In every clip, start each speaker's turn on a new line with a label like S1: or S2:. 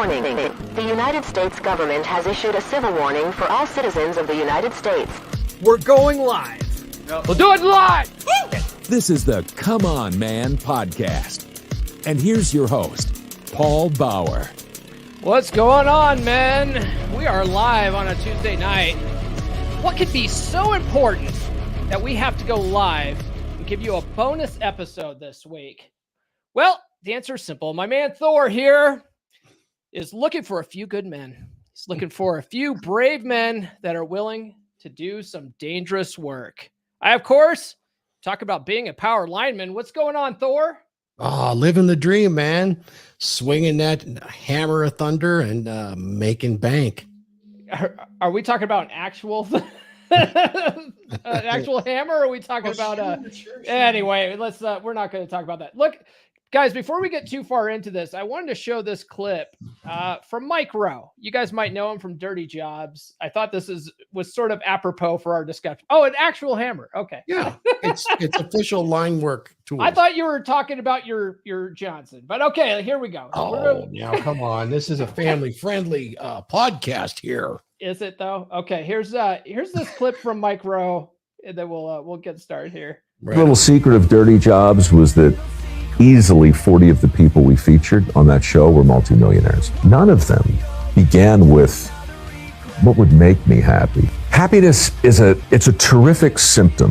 S1: Warning. The United States government has issued a civil warning for all citizens of the United States.
S2: We're going live. We'll do it live.
S3: This is the Come On Man podcast. And here's your host, Paul Bauer.
S2: What's going on, men? We are live on a Tuesday night. What could be so important that we have to go live and give you a bonus episode this week? Well, the answer is simple. My man Thor here is looking for a few good men. He's looking for a few brave men that are willing to do some dangerous work. I, of course, talk about being a power lineman. What's going on, Thor?
S4: Oh, living the dream, man. Swinging that hammer of thunder and making bank.
S2: Are we talking about an actual actual hammer? Or are we talking about sure. Anyway, let's we're not going to talk about that. Look, guys, before we get too far into this, I wanted to show this clip from Mike Rowe. You guys might know him from Dirty Jobs. I thought this was sort of apropos for our discussion. Oh, an actual hammer. Okay.
S4: Yeah, it's official line work tool.
S2: I thought you were talking about your Johnson, but okay, here we go.
S4: Oh, now come on. This is a family-friendly podcast here.
S2: Is it though? Okay, here's this clip from Mike Rowe, and then we'll get started here.
S5: Right. The little secret of Dirty Jobs was that easily 40 of the people we featured on that show were multimillionaires. None of them began with what would make me happy. Happiness it's a terrific symptom.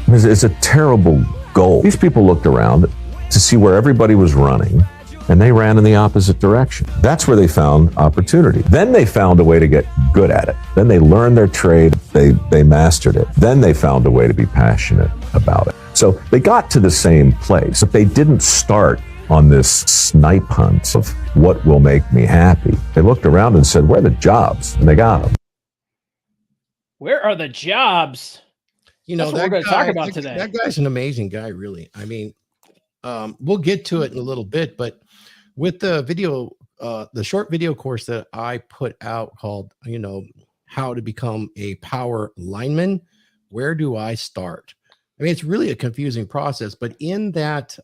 S5: It's a terrible goal. These people looked around to see where everybody was running, and they ran in the opposite direction. That's where they found opportunity. Then they found a way to get good at it. Then they learned their trade, they mastered it. Then they found a way to be passionate about it. So they got to the same place, but they didn't start on this snipe hunt of what will make me happy. They looked around and said, where are the jobs? And they got them.
S2: Where are the jobs?
S4: You know,
S2: that's what we're going to talk about today.
S4: That guy's an amazing guy, really. I mean, we'll get to it in a little bit, but with the video, the short video course that I put out called, how to become a power lineman, where do I start? I mean, it's really a confusing process, but in that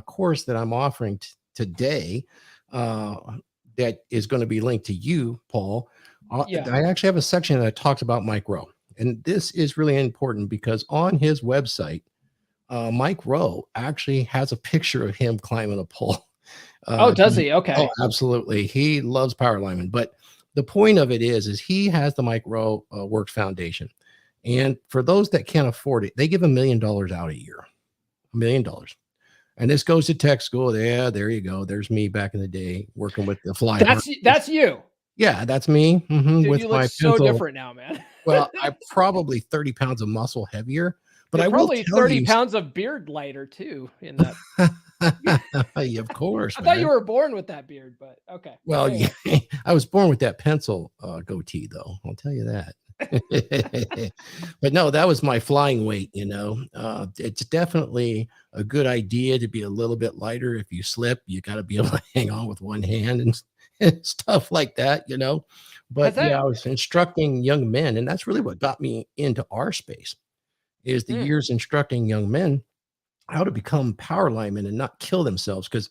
S4: course that I'm offering today, that is going to be linked to you, Paul, I actually have a section that talks about Mike Rowe. And this is really important because on his website, Mike Rowe actually has a picture of him climbing a pole.
S2: Does he? Okay.
S4: Oh, absolutely. He loves power linemen. But the point of it is he has the Mike Rowe Works Foundation. And for those that can't afford it, they give $1 million out a year. $1 million. And this goes to tech school. Yeah, there you go. There's me back in the day working with the fly.
S2: That's you.
S4: Yeah, that's me. Mm-hmm,
S2: Dude,
S4: with
S2: you
S4: my
S2: look so
S4: pencil.
S2: different now, man.
S4: Well, I'm probably 30 pounds of muscle heavier, but
S2: You're
S4: I
S2: probably
S4: will tell
S2: 30
S4: you,
S2: pounds of beard lighter too in that.
S4: Yeah, of course.
S2: I thought you were born with that beard, but okay.
S4: Well, yeah, I was born with that pencil goatee, though. I'll tell you that. But no, that was my flying weight. It's definitely a good idea to be a little bit lighter. If you slip, you got to be able to hang on with one hand and stuff like that, But I was instructing young men, and that's really what got me into our space, is the years instructing young men how to become power linemen and not kill themselves. Because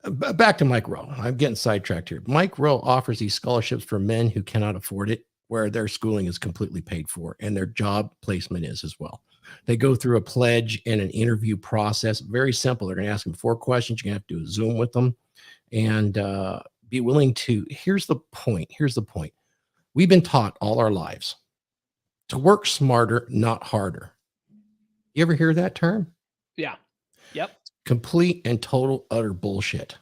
S4: back to Mike Rowe, I'm getting sidetracked here. Mike Rowe offers these scholarships for men who cannot afford it, where their schooling is completely paid for and their job placement is as well. They go through a pledge and an interview process. Very simple. They're going to ask them 4 questions. You're going to have to do a Zoom with them and be willing to. Here's the point. We've been taught all our lives to work smarter, not harder. You ever hear that term?
S2: Yeah. Yep.
S4: Complete and total utter bullshit.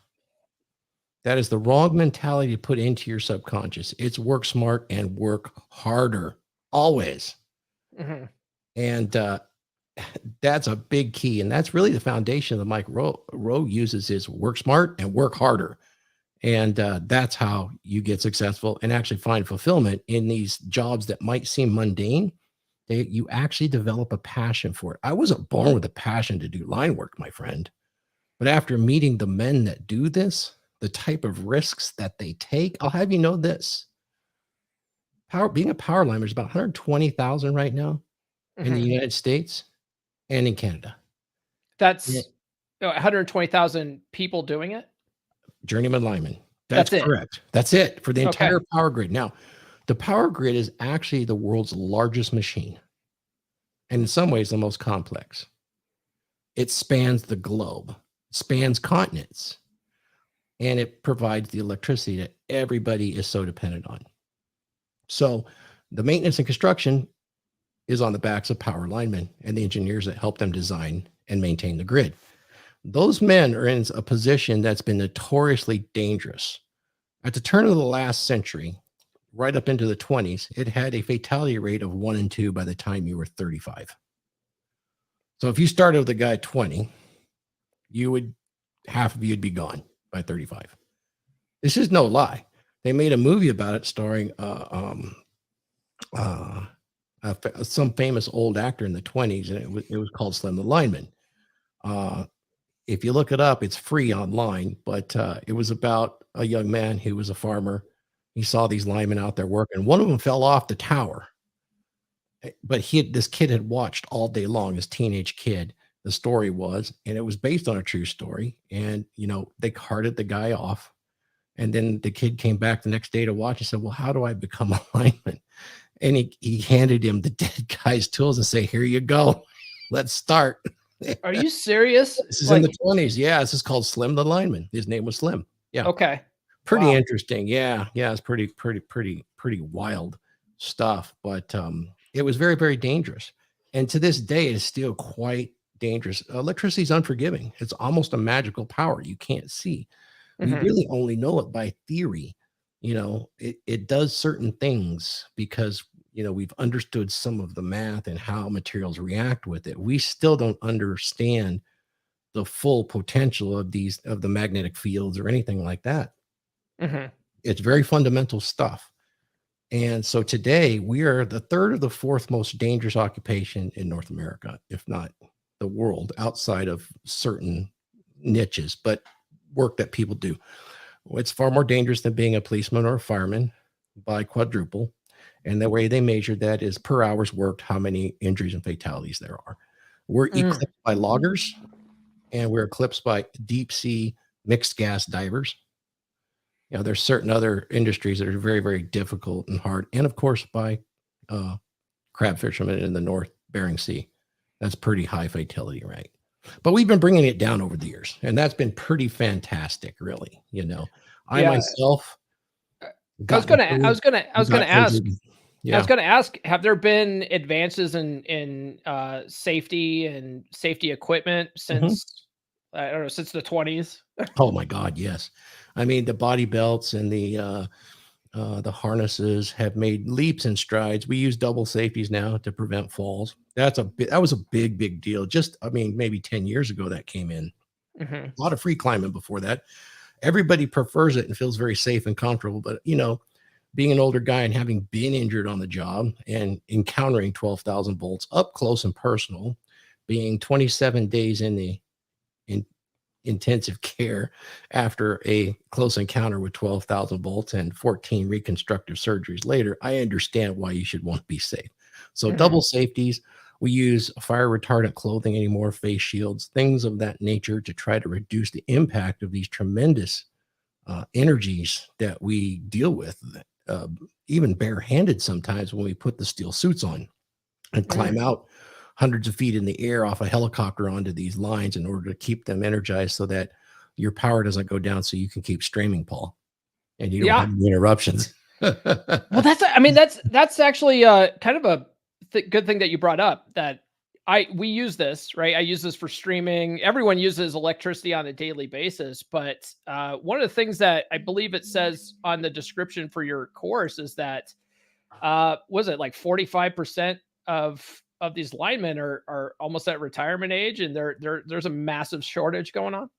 S4: That is the wrong mentality to put into your subconscious. It's work smart and work harder, always.
S2: Mm-hmm.
S4: And that's a big key. And that's really the foundation that Mike Rowe uses, is work smart and work harder. And that's how you get successful and actually find fulfillment in these jobs that might seem mundane. You actually develop a passion for it. I wasn't born with a passion to do line work, my friend. But after meeting the men that do this, the type of risks that they take, I'll have you know this. Being a power lineman is about 120,000 right now in the United States and in Canada.
S2: That's 120,000 people doing it?
S4: Journeyman Lineman. That's
S2: it.
S4: correct. That's it for the
S2: Okay.
S4: entire power grid. Now, the power grid is actually the world's largest machine, and in some ways the most complex. It spans the globe, spans continents, and it provides the electricity that everybody is so dependent on. So the maintenance and construction is on the backs of power linemen and the engineers that help them design and maintain the grid. Those men are in a position that's been notoriously dangerous. At the turn of the last century, right up into the 20s, it had a fatality rate of 1 in 2 by the time you were 35. So if you started with a guy at 20, half of you'd be gone by 35. This is no lie. They made a movie about it starring some famous old actor in the 20s, and it was called Slim the Lineman. If you look it up, it's free online, but it was about a young man who was a farmer. He saw these linemen out there working. One of them fell off the tower, but this kid had watched all day long, this teenage kid. The story was, and it was based on a true story. And, they carted the guy off. And then the kid came back the next day to watch and said, well, how do I become a lineman? And he handed him the dead guy's tools and say, here you go. Let's start.
S2: Are you serious?
S4: This is in the 20s. Yeah. This is called Slim the Lineman. His name was Slim. Yeah.
S2: Okay.
S4: Pretty interesting. Yeah. Yeah. It's pretty wild stuff, but it was very, very dangerous. And to this day, it is still quite dangerous. Electricity is unforgiving. It's almost a magical power you can't see. We really only know it by theory. It does certain things because, we've understood some of the math and how materials react with it. We still don't understand the full potential of the magnetic fields or anything like that. It's very fundamental stuff. And so today we are the third or the fourth most dangerous occupation in North America, if not the world, outside of certain niches, but work that people do. It's far more dangerous than being a policeman or a fireman by quadruple. And the way they measure that is per hours worked, how many injuries and fatalities there are. We're eclipsed by loggers, and we're eclipsed by deep sea mixed gas divers. There's certain other industries that are very, very difficult and hard. And of course, by crab fishermen in the North Bering Sea. That's pretty high fatality rate. But we've been bringing it down over the years, and that's been pretty fantastic, really. I myself,
S2: I was gonna ask, have there been advances in safety and safety equipment since I don't know, since the 20s?
S4: Oh my God, yes. I mean, the body belts and the harnesses have made leaps and strides. We use double safeties now to prevent falls. That was a big deal. Maybe 10 years ago that came in. A lot of free climbing before that. Everybody prefers it and feels very safe and comfortable. But, being an older guy and having been injured on the job and encountering 12,000 volts up close and personal, being 27 days in intensive care after a close encounter with 12,000 volts and 14 reconstructive surgeries later, I understand why you should want to be safe. So double safeties, we use fire retardant clothing anymore, face shields, things of that nature to try to reduce the impact of these tremendous energies that we deal with, even barehanded sometimes when we put the steel suits on and climb out hundreds of feet in the air off a helicopter onto these lines in order to keep them energized so that your power doesn't go down, so you can keep streaming, Paul, and you don't have any interruptions.
S2: Well, that's actually kind of a good thing that you brought up, that we use this, right? I use this for streaming. Everyone uses electricity on a daily basis, but one of the things that I believe it says on the description for your course is that was it like 45% of these linemen are almost at retirement age, and there's a massive shortage going on?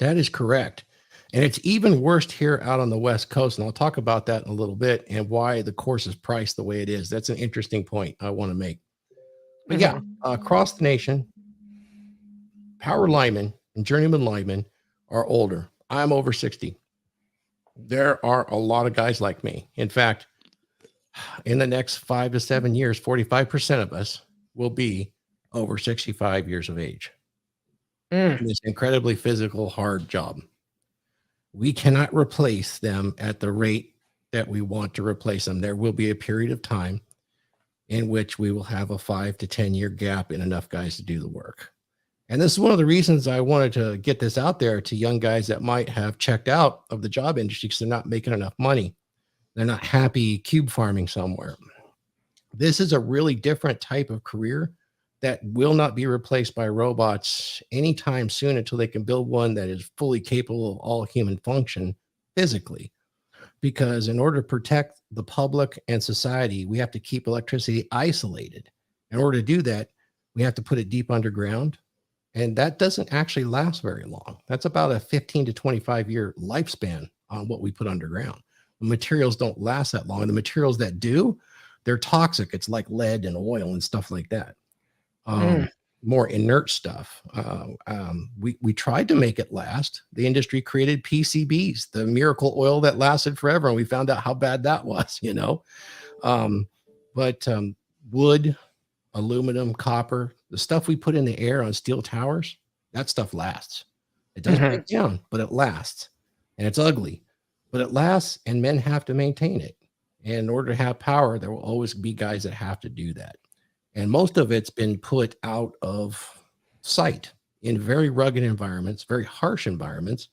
S4: That is correct. And it's even worse here out on the West Coast. And I'll talk about that in a little bit and why the course is priced the way it is. That's an interesting point I want to make. But yeah, across the nation, power linemen and journeyman linemen are older. I'm over 60. There are a lot of guys like me. In fact, in the next 5 to 7 years, 45% of us will be over 65 years of age. In this incredibly physical, hard job. We cannot replace them at the rate that we want to replace them. There will be a period of time in which we will have a 5 to 10 year gap in enough guys to do the work. And this is one of the reasons I wanted to get this out there to young guys that might have checked out of the job industry because they're not making enough money. They're not happy cube farming somewhere. This is a really different type of career that will not be replaced by robots anytime soon until they can build one that is fully capable of all human function physically. Because in order to protect the public and society, we have to keep electricity isolated. In order to do that, we have to put it deep underground. And that doesn't actually last very long. That's about a 15 to 25 year lifespan on what we put underground. The materials don't last that long. And the materials that do, they're toxic. It's like lead and oil and stuff like that. More inert stuff. We tried to make it last. The industry created PCBs, the miracle oil that lasted forever, and we found out how bad that was, you know. But wood, aluminum, copper, the stuff we put in the air on steel towers, that stuff lasts. It doesn't break down, but it lasts, and it's ugly, but it lasts, and men have to maintain it. And in order to have power, there will always be guys that have to do that. And most of it's been put out of sight in very rugged environments, very harsh environments,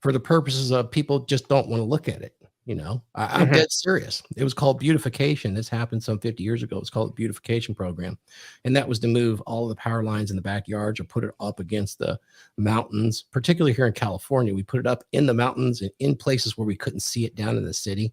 S4: for the purposes of people just don't want to look at it. You know, I'm dead serious. It was called beautification. This happened some 50 years ago. It's called the beautification program. And that was to move all of the power lines in the backyards or put it up against the mountains, particularly here in California. We put it up in the mountains and in places where we couldn't see it down in the city.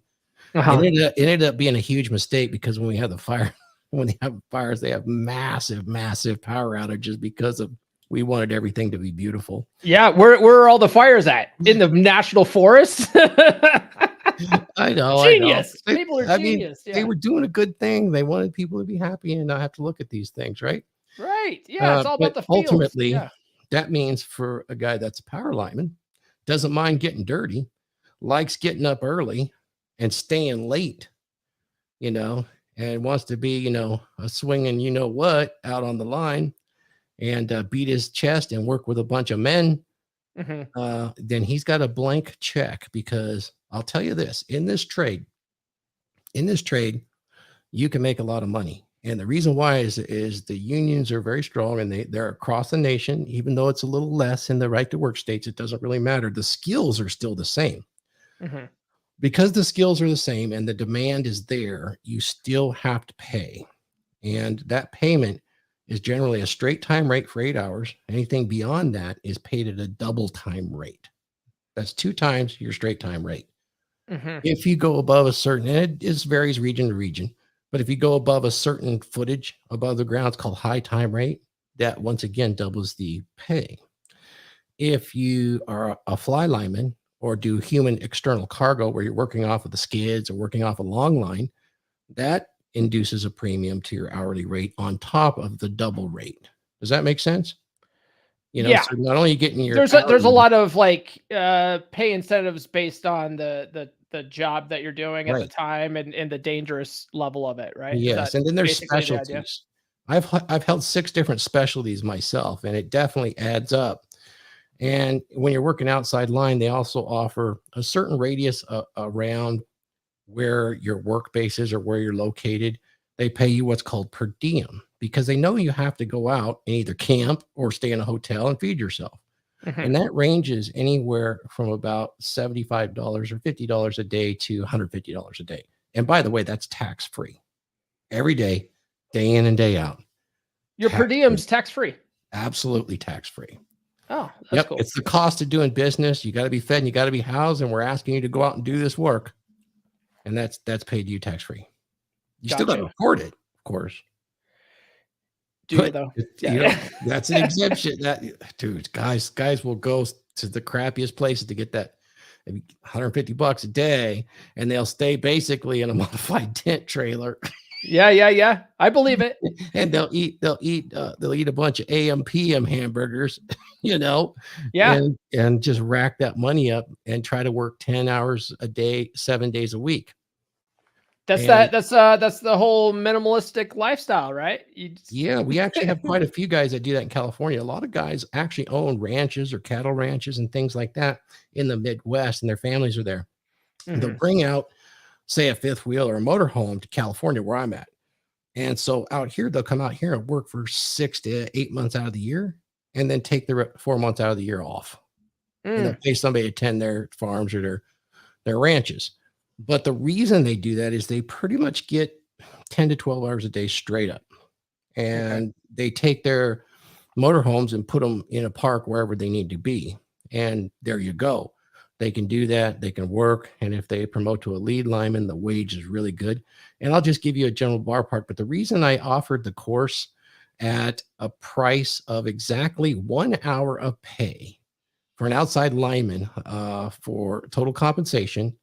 S4: And it ended up being a huge mistake because when we have the fire, when they have fires, they have massive power outages because of we wanted everything to be beautiful.
S2: Yeah, where are all the fires at? In the national forest?
S4: I know.
S2: Genius.
S4: I know.
S2: People are genius.
S4: They were doing a good thing. They wanted people to be happy and not have to look at these things, right?
S2: Right. Yeah, it's all about the fields.
S4: Ultimately, that means for a guy that's a power lineman, doesn't mind getting dirty, likes getting up early and staying late, you know, and wants to be, you know, a swinging, you know what, out on the line and beat his chest and work with a bunch of men, then he's got a blank check. Because I'll tell you this, in this trade, you can make a lot of money. And the reason why is the unions are very strong and they're across the nation. Even though it's a little less in the right to work states, it doesn't really matter. The skills are still the same. Because the skills are the same and the demand is there, you still have to pay. And that payment is generally a straight time rate for 8 hours. Anything beyond that is paid at a double time rate. That's 2 times your straight time rate. If you go above a certain, and it varies region to region, but if you go above a certain footage above the ground, it's called high time rate. That once again doubles the pay. If you are a fly lineman or do human external cargo where you're working off of the skids or working off a long line, that induces a premium to your hourly rate on top of the double rate. Does that make sense? You know, so not only getting your
S2: there's a lot of like pay incentives based on the job that you're doing at the time and the dangerous level of it, right?
S4: Yes, and then there's specialties. I've held 6 different specialties myself, and it definitely adds up. And when you're working outside line, they also offer a certain radius around where your work base is or where you're located. They pay you what's called per diem because they know you have to go out and either camp or stay in a hotel and feed yourself. And that ranges anywhere from about $75 or $50 a day to $150 a day. And by the way, that's tax free every day, day in and day out.
S2: Your per diem's tax free. Absolutely
S4: tax free.
S2: Oh, that's cool.
S4: It's the cost of doing business. You got to be fed and you got to be housed, and we're asking you to go out and do this work. And that's paid you tax free. You still got to report it, of course.
S2: Though.
S4: You know, that's an exemption. Dude, guys will go to the crappiest places to get that $150 a day, and they'll stay basically in a modified tent trailer.
S2: Yeah. I believe it.
S4: And they'll eat a bunch of AM PM hamburgers, you know, and just rack that money up and try to work 10 hours a day, 7 days a week.
S2: That's
S4: And
S2: that's the whole minimalistic lifestyle, right?
S4: yeah, we actually have quite a few guys that do that in California. A lot of guys actually own ranches or cattle ranches and things like that in the Midwest, and their families are there. And they'll bring out, say, a fifth wheel or a motorhome to California, where I'm at. And so out here, they'll come out here and work for 6 to 8 months out of the year, and then take the 4 months out of the year off. And they'll pay somebody to tend their farms or their ranches. But the reason they do that is they pretty much get 10 to 12 hours a day straight up. And they take their motorhomes and put them in a park wherever they need to be. And there you go. They can do that. They can work. And if they promote to a lead lineman, the wage is really good. And I'll just give you a general ballpark. But the reason I offered the course at a price of exactly 1 hour of pay for an outside lineman for total compensation,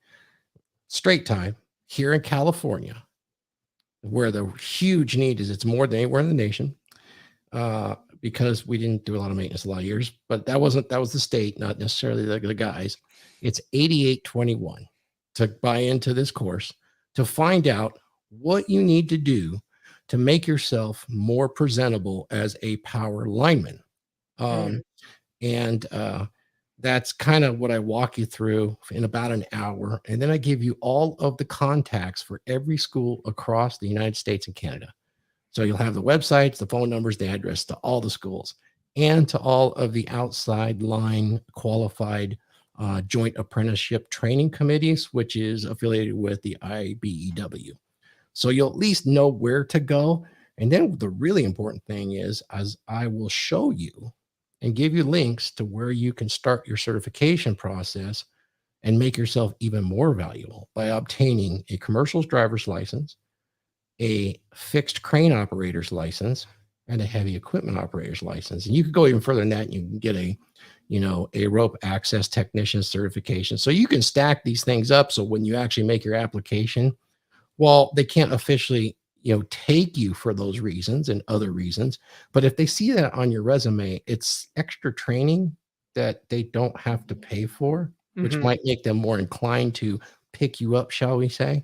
S4: straight time here in California, where the huge need is, it's more than anywhere in the nation, because we didn't do a lot of maintenance a lot of years, but that was the state, not necessarily the guys. It's $88.21 to buy into this course, to find out what you need to do to make yourself more presentable as a power lineman. And that's kind of what I walk you through in about an hour. And then I give you all of the contacts for every school across the United States and Canada. So you'll have the websites, the phone numbers, the address to all the schools, and to all of the outside line qualified joint apprenticeship training committees, which is affiliated with the IBEW. So you'll at least know where to go. And then the really important thing is, as I will show you and give you links to where you can start your certification process and make yourself even more valuable by obtaining a commercial driver's license, a fixed crane operator's license, and a heavy equipment operator's license. And you could go even further than that. And you can get a rope access technician certification. So you can stack these things up. So when you actually make your application, well, they can't officially take you for those reasons and other reasons. But if they see that on your resume, it's extra training that they don't have to pay for, which might make them more inclined to pick you up, shall we say?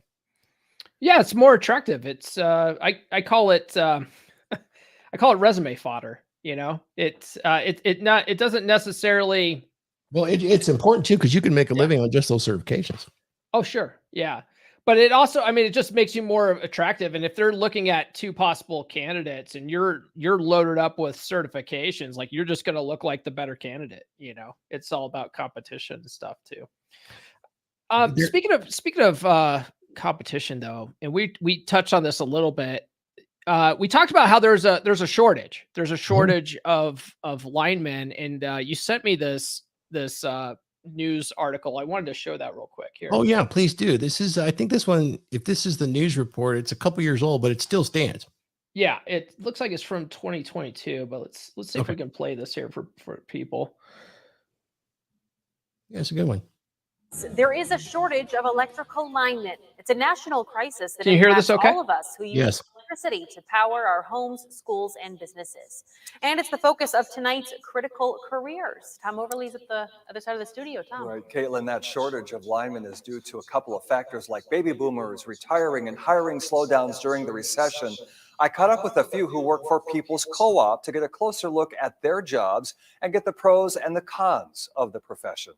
S2: Yeah, it's more attractive. It's I call it I call it resume fodder. It doesn't necessarily.
S4: Well, it's important too, because you can make a living on just those certifications.
S2: Oh, sure. Yeah. But it also, it just makes you more attractive. And if they're looking at two possible candidates and you're loaded up with certifications, like, you're just going to look like the better candidate. It's all about competition and stuff too. Speaking of competition though, and we touched on this a little bit. We talked about how there's a shortage. There's a shortage of linemen. And you sent me this news article. I wanted to show that real quick here.
S4: Oh yeah, please do. This is, I think this one, if this is the news report, it's a couple years old, but it still stands.
S2: Yeah, it looks like it's from 2022, but let's see if we can play this here for people.
S4: Yeah, it's a good one.
S6: There is a shortage of electrical linemen. It's a national crisis that
S2: Can you hear this okay?
S6: all of us who use electricity to power our homes, schools, and businesses. And it's the focus of tonight's critical careers. Tom Overley's at the other side of the studio. Tom.
S7: Right, Caitlin, that shortage of linemen is due to a couple of factors like baby boomers retiring and hiring slowdowns during the recession. I caught up with a few who work for People's Co-op to get a closer look at their jobs and get the pros and the cons of the profession.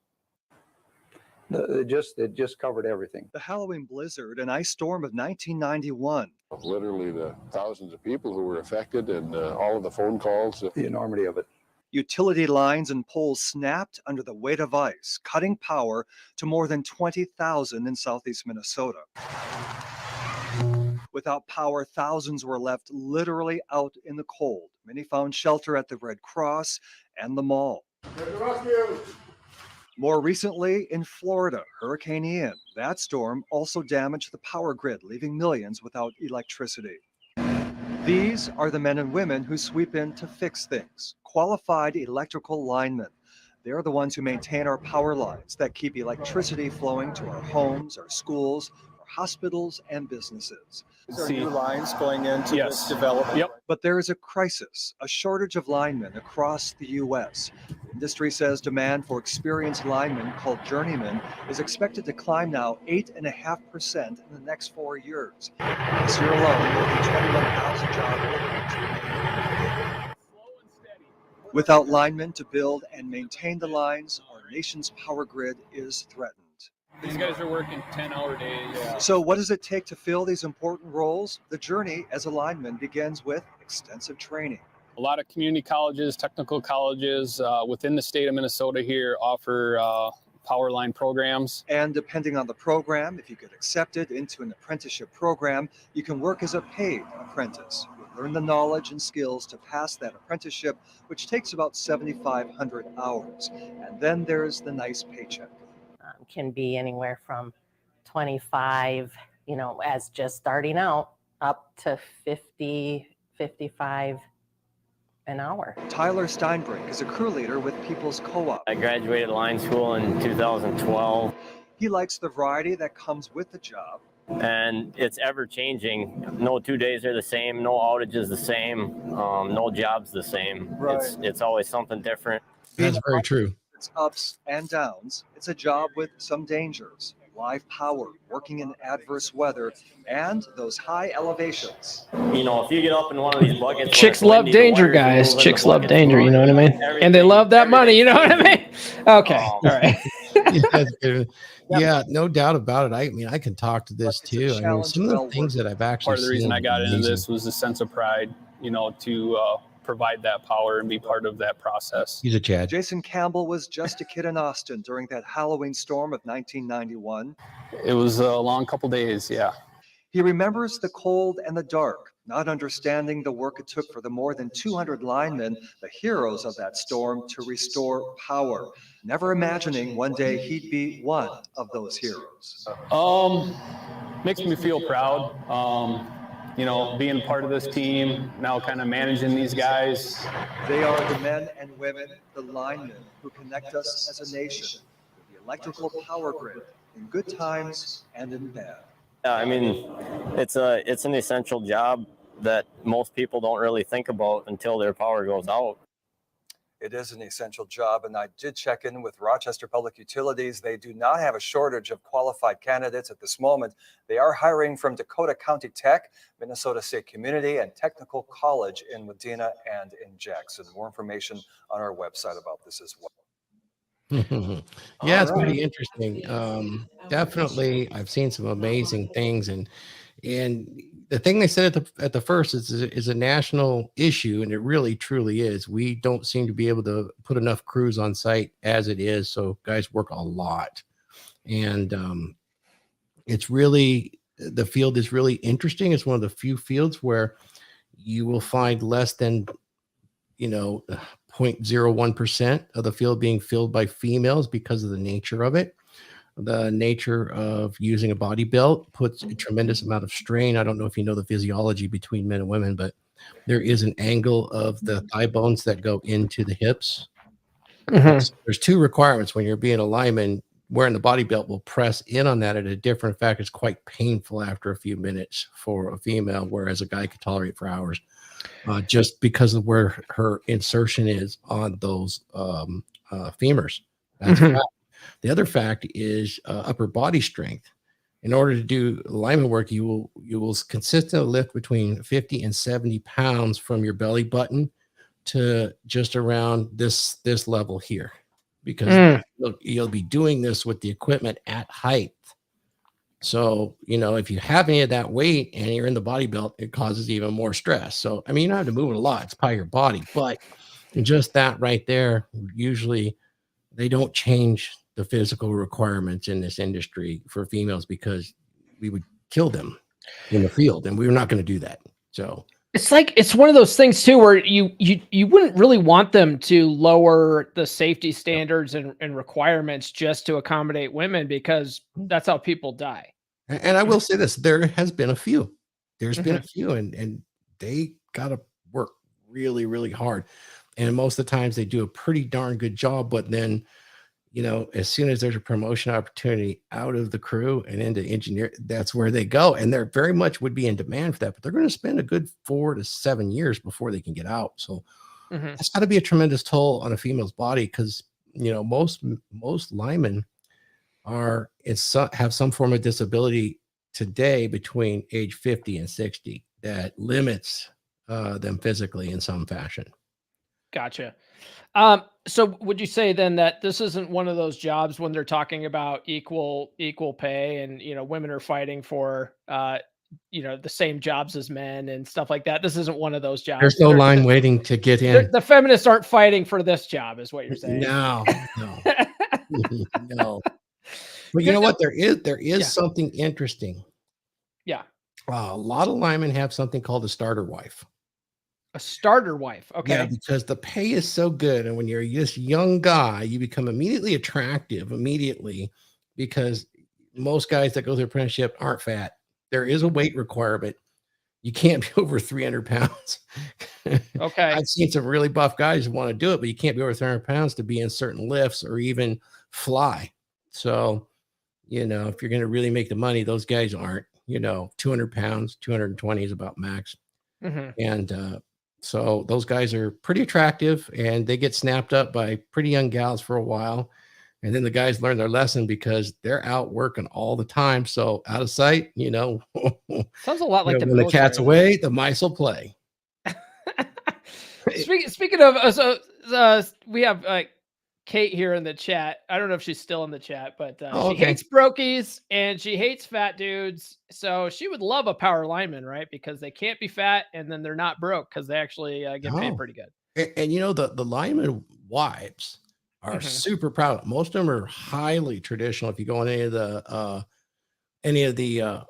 S8: It just covered everything.
S7: The Halloween blizzard and ice storm of 1991.
S9: Literally the thousands of people who were affected and all of the phone calls.
S8: The enormity of it.
S7: Utility lines and poles snapped under the weight of ice, cutting power to more than 20,000 in southeast Minnesota. Without power, thousands were left literally out in the cold. Many found shelter at the Red Cross and the mall. More recently, in Florida, Hurricane Ian. That storm also damaged the power grid, leaving millions without electricity. These are the men and women who sweep in to fix things. Qualified electrical linemen. They're the ones who maintain our power lines that keep electricity flowing to our homes, our schools, our hospitals, and businesses. There are new lines going into this development. Yep. But there is a crisis, a shortage of linemen across the U.S. Industry says demand for experienced linemen, called Journeyman, is expected to climb now 8.5% in the next 4 years. This year alone, more than 21,000 job openings remain. Without linemen to build and maintain the lines, our nation's power grid is threatened.
S10: These guys are working 10-hour days.
S7: So what does it take to fill these important roles? The journey as a lineman begins with extensive training.
S10: A lot of community colleges, technical colleges within the state of Minnesota here offer power line programs.
S7: And depending on the program, if you get accepted into an apprenticeship program, you can work as a paid apprentice. You learn the knowledge and skills to pass that apprenticeship, which takes about 7,500 hours. And then there's the nice paycheck.
S11: Can be anywhere from 25, as just starting out, up to 50, 55 an hour.
S7: Tyler Steinbrink is a crew leader with People's Co-op.
S12: I graduated line school in 2012.
S7: He likes the variety that comes with the job.
S12: And it's ever changing. No 2 days are the same, no outage is the same, no job's the same.
S7: Right.
S12: It's always something different.
S4: That's very true.
S7: It's ups and downs. It's a job with some dangers. Live power, working in adverse weather, and those high elevations.
S12: If you get up in one of these buckets.
S2: Chicks love danger, guys. Chicks love danger, you know what I mean? And they love that money, you know what I mean? Okay, all right.
S4: Yeah, no doubt about it. I mean, I can talk to this too. I mean, some of the things that I've actually
S10: Part of the reason
S4: seen
S10: I got into
S4: amazing.
S10: this was a sense of pride, to provide that power and be part of that process.
S4: He's a Chad.
S7: Jason Campbell was just a kid in Austin during that Halloween storm of 1991.
S10: It was a long couple days, yeah.
S7: He remembers the cold and the dark, not understanding the work it took for the more than 200 linemen, the heroes of that storm, to restore power, never imagining one day he'd be one of those heroes.
S10: Makes me feel proud. Being part of this team, now kind of managing these guys.
S7: They are the men and women, the linemen, who connect us as a nation with the electrical power grid in good times and in bad.
S12: Yeah, I mean, it's an essential job that most people don't really think about until their power goes out.
S13: It is an essential job, and I did check in with Rochester Public Utilities. They do not have a shortage of qualified candidates at this moment. They are hiring from Dakota County Tech, Minnesota State Community, and Technical College in Medina and in Jackson. More information on our website about this as well.
S4: Yeah, it's pretty interesting. Definitely, I've seen some amazing things, and the thing they said at the first is a national issue, and it really truly is. We don't seem to be able to put enough crews on site as it is, so guys work a lot, and it's really, the field is really interesting. It's one of the few fields where you will find less than 0.01% of the field being filled by females because of the nature of it. The nature of using a body belt puts a tremendous amount of strain. I don't know if you know the physiology between men and women, but there is an angle of the thigh bones that go into the hips. Mm-hmm. There's two requirements when you're being a lineman. Wearing the body belt will press in on that at a different fact. It's quite painful after a few minutes for a female, whereas a guy could tolerate for hours, just because of where her insertion is on those femurs. That's mm-hmm. The other fact is upper body strength. In order to do lineman work, you will consistently lift between 50 and 70 pounds from your belly button to just around this level here, because you'll be doing this with the equipment at height. So, if you have any of that weight and you're in the body belt, it causes even more stress. So, I mean, you don't have to move it a lot. It's part of your body, but just that right there, usually they don't change the physical requirements in this industry for females because we would kill them in the field, and we're not going to do that. So
S2: it's one of those things too, where you wouldn't really want them to lower the safety standards and requirements just to accommodate women, because that's how people die.
S4: And I will say this, there has been a few, been a few, and they got to work really, really hard. And most of the times they do a pretty darn good job, but then, as soon as there's a promotion opportunity out of the crew and into engineer, that's where they go. And they're very much would be in demand for that, but they're going to spend a good 4 to 7 years before they can get out. So That's got to be a tremendous toll on a female's body because, most linemen have some form of disability today between age 50 and 60 that limits them physically in some fashion.
S2: Gotcha. So would you say then that this isn't one of those jobs when they're talking about equal pay and, women are fighting for, the same jobs as men and stuff like that? This isn't one of those jobs.
S4: There's no line waiting to get in.
S2: The feminists aren't fighting for this job is what you're saying.
S4: No. No. But you know what? There is something interesting.
S2: Yeah.
S4: A lot of linemen have something called a starter wife.
S2: A starter wife. Okay.
S4: Yeah, because the pay is so good. And when you're this young guy, you become immediately attractive because most guys that go through apprenticeship aren't fat. There is a weight requirement. You can't be over 300 pounds.
S2: Okay.
S4: I've seen some really buff guys who want to do it, but you can't be over 300 pounds to be in certain lifts or even fly. So, if you're going to really make the money, those guys aren't, 200 pounds, 220 is about max. And so those guys are pretty attractive and they get snapped up by pretty young gals for a while. And then the guys learn their lesson because they're out working all the time. So out of sight,
S2: sounds a lot like
S4: when the cat's away, the mice will play.
S2: Speaking of, we have Kate here in the chat. I don't know if she's still in the chat, but she hates brokies and she hates fat dudes. So she would love a power lineman, right? Because they can't be fat and then they're not broke because they actually get paid pretty good.
S4: And the lineman wives are super proud. Most of them are highly traditional. If you go on any of the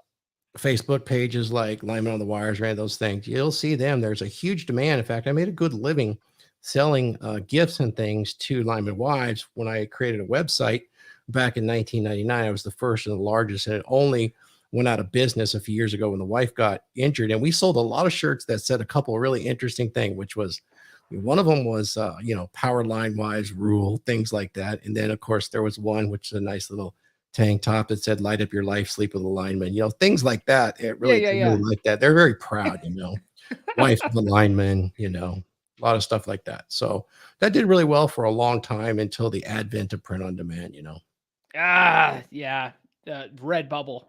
S4: Facebook pages like Lineman on the Wires or any of those things, you'll see them. There's a huge demand. In fact, I made a good living selling gifts and things to lineman wives when I created a website back in 1999. I was the first and the largest, and it only went out of business a few years ago when the wife got injured. And we sold a lot of shirts that said a couple of really interesting things, which was one of them was power line wives rule, things like that. And then of course there was one which is a nice little tank top that said light up your life, sleep with a lineman, things like that. It really, really like that. They're very proud, wife of the lineman, a lot of stuff like that. So that did really well for a long time until the advent of print on demand,
S2: Redbubble,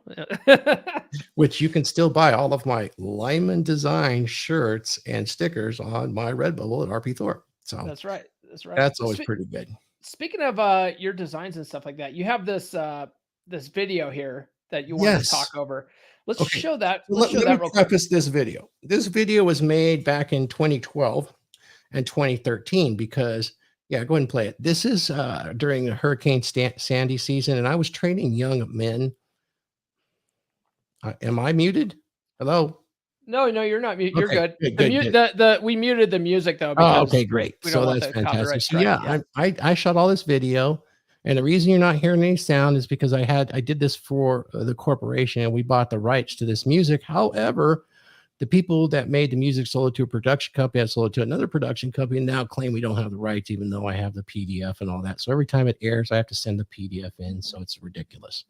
S4: which you can still buy all of my lineman design shirts and stickers on my Redbubble at RP Thor. So
S2: that's right.
S4: That's always pretty good.
S2: Speaking of your designs and stuff like that, you have this this video here that you want to talk over. Let's show that.
S4: Let me preface this video. This video was made back in 2012 and 2013 because, go ahead and play it. This is during the Hurricane Sandy season, and I was training young men. Am I muted? Hello?
S2: No, you're not muted. You're good.
S4: Good.
S2: We muted the music though.
S4: Oh, okay, great. So that's fantastic. So I shot all this video, and the reason you're not hearing any sound is because I did this for the corporation, and we bought the rights to this music. However, the people that made the music sold it to a production company, sold it to another production company, and now claim we don't have the rights, even though I have the PDF and all that. So every time it airs, I have to send the PDF in. So it's ridiculous.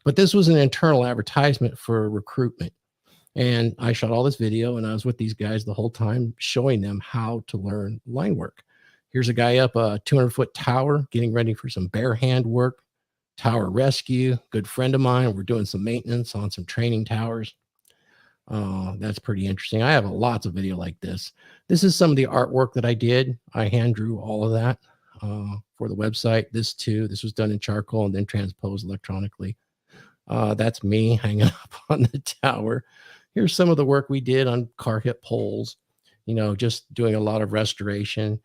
S4: But this was an internal advertisement for recruitment. And I shot all this video, and I was with these guys the whole time showing them how to learn line work. Here's a guy up a 200-foot tower getting ready for some bare hand work, tower rescue, good friend of mine. We're doing some maintenance on some training towers. That's pretty interesting. I have lots of video like this. This is some of the artwork that I did. I hand drew all of that for the website. This was done in charcoal and then transposed electronically. That's me hanging up on the tower. Here's some of the work we did on car hip poles, just doing a lot of restoration.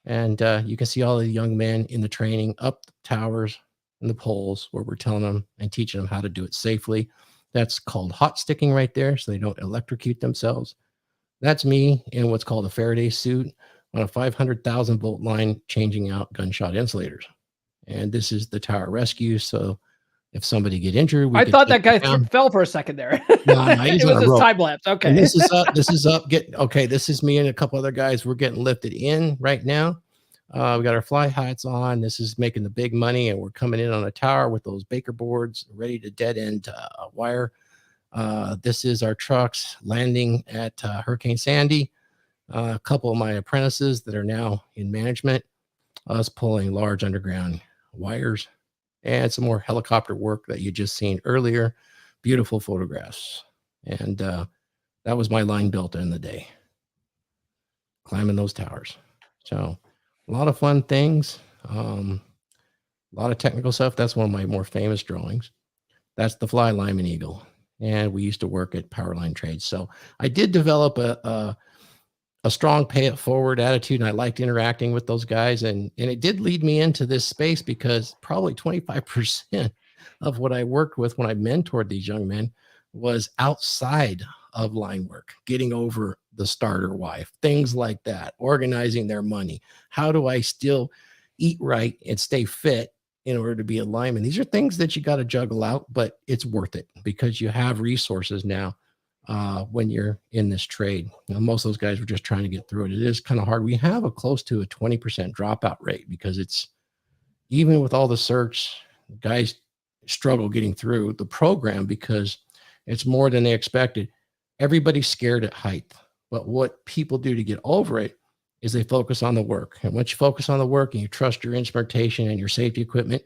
S4: And you can see all the young men in the training up the towers and the poles where we're telling them and teaching them how to do it safely. That's called hot sticking right there, so they don't electrocute themselves. That's me in what's called a Faraday suit on a 500,000 volt line, changing out gunshot insulators. And this is the tower rescue. So if somebody get injured,
S2: I thought that guy fell for a second there.
S4: No, he's
S2: it was
S4: on a
S2: a
S4: rope.
S2: time lapse. Okay.
S4: And this is up. This is up. This is me and a couple other guys. We're getting lifted in right now. We got our fly hats on. This is making the big money, and we're coming in on a tower with those Baker boards ready to dead end wire. This is our trucks landing at Hurricane Sandy. A couple of my apprentices that are now in management, us pulling large underground wires, and some more helicopter work that you just seen earlier. Beautiful photographs. And that was my line built in the day, climbing those towers. So a lot of fun things, a lot of technical stuff. That's one of my more famous drawings. That's the Fly Lineman Eagle. And we used to work at Power Line Trades. So I did develop a strong pay it forward attitude, and I liked interacting with those guys. And it did lead me into this space because probably 25% of what I worked with when I mentored these young men was outside of line work, getting over the starter wife, things like that, organizing their money. How do I still eat right and stay fit in order to be a lineman? These are things that you got to juggle out, but it's worth it because you have resources now when you're in this trade. Most of those guys were just trying to get through it. It is kind of hard. We have a close to a 20% dropout rate because it's, even with all the search, guys struggle getting through the program because it's more than they expected. Everybody's scared at height, but what people do to get over it is they focus on the work. And once you focus on the work and you trust your instrumentation and your safety equipment,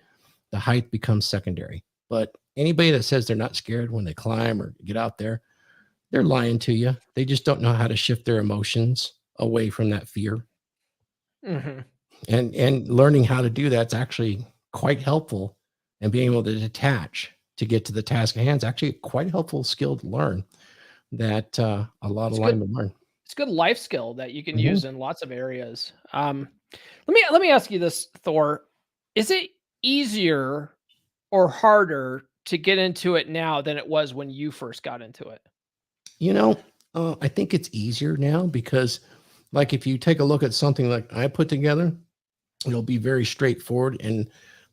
S4: the height becomes secondary. But anybody that says they're not scared when they climb or get out there, they're lying to you. They just don't know how to shift their emotions away from that fear.
S2: Mm-hmm.
S4: And learning how to do that's actually quite helpful, and being able to detach to get to the task at hand is actually quite a helpful skill to learn that a lot of linemen learn.
S2: It's a good life skill that you can use in lots of areas. Let me ask you this, Thor. Is it easier or harder to get into it now than it was when you first got into it?
S4: You know, I think it's easier now because, like, if you take a look at something like I put together, it'll be very straightforward and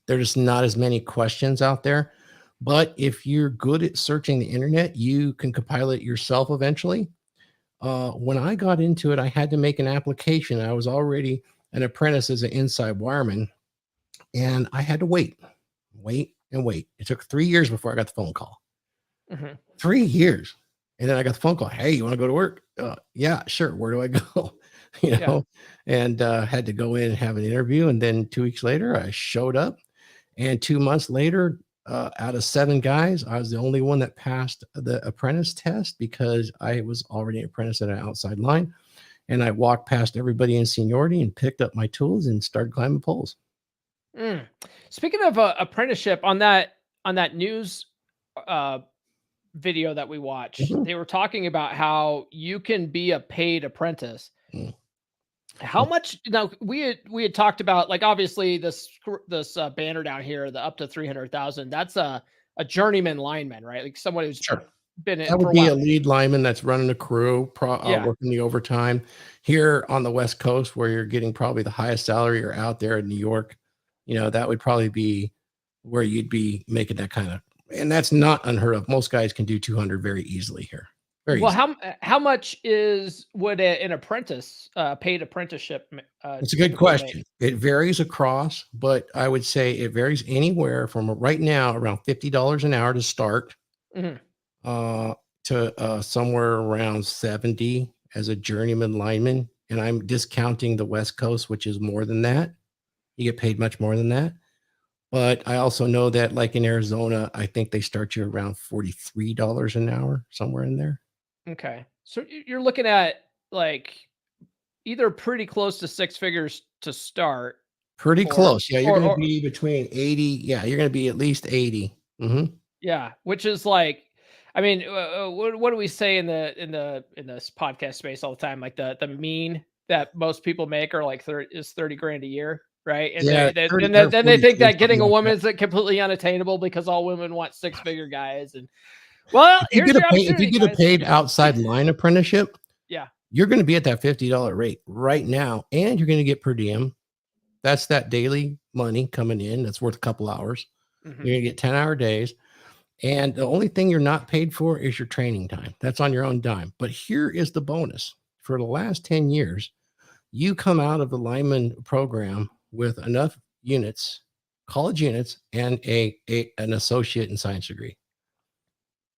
S4: there's not as many questions out there. But if you're good at searching the internet, you can compile it yourself eventually. When I got into it, I had to make an application. I was already an apprentice as an inside wireman, and I had to wait. It took 3 years before I got the phone call. 3 years. And then I got the phone call. Hey, you want to go to work? Yeah, sure. Where do I go? And had to go in and have an interview. And then 2 weeks later, I showed up. And 2 months later, out of 7 guys, I was the only one that passed the apprentice test because I was already an apprentice at an outside line. And I walked past everybody in seniority and picked up my tools and started climbing poles.
S2: Speaking of apprenticeship, on that news video that we watched, they were talking about how you can be a paid apprentice. How much? Now we had talked about, like, obviously this banner down here, the up to 300,000. That's a journeyman lineman, right? Like someone who's been in.
S4: That would be a lead lineman that's running a crew, working the overtime. Here on the West Coast, where you're getting probably the highest salary, or out there in New York, that would probably be where you'd be making that kind of. And that's not unheard of. Most guys can do 200 very easily here.
S2: Well, how much would an apprentice paid apprenticeship?
S4: It's a good question. It varies across, but I would say it varies anywhere from right now around $50 an hour to start, to somewhere around 70 as a journeyman lineman. And I'm discounting the West Coast, which is more than that. You get paid much more than that. But I also know that, like in Arizona, I think they start you around $43 an hour, somewhere in there.
S2: Okay. So you're looking at like either pretty close to 6 figures to start.
S4: Pretty close. Yeah. You're going to be between 80. Yeah. You're going to be at least 80.
S2: Yeah. Which is like, I mean, what do we say in this podcast space all the time? Like the mean that most people make are like 30 grand a year. Right. And
S4: yeah,
S2: then they think that getting a woman is completely unattainable because all women want 6-figure guys. And well,
S4: if you get a paid outside line apprenticeship,
S2: yeah,
S4: you're going to be at that $50 rate right now, and you're going to get per diem. That's that daily money coming in. That's worth a couple hours. You're going to get 10-hour days. And the only thing you're not paid for is your training time. That's on your own dime. But here is the bonus. For the last 10 years, you come out of the lineman program with enough units, college units, and an associate in science degree.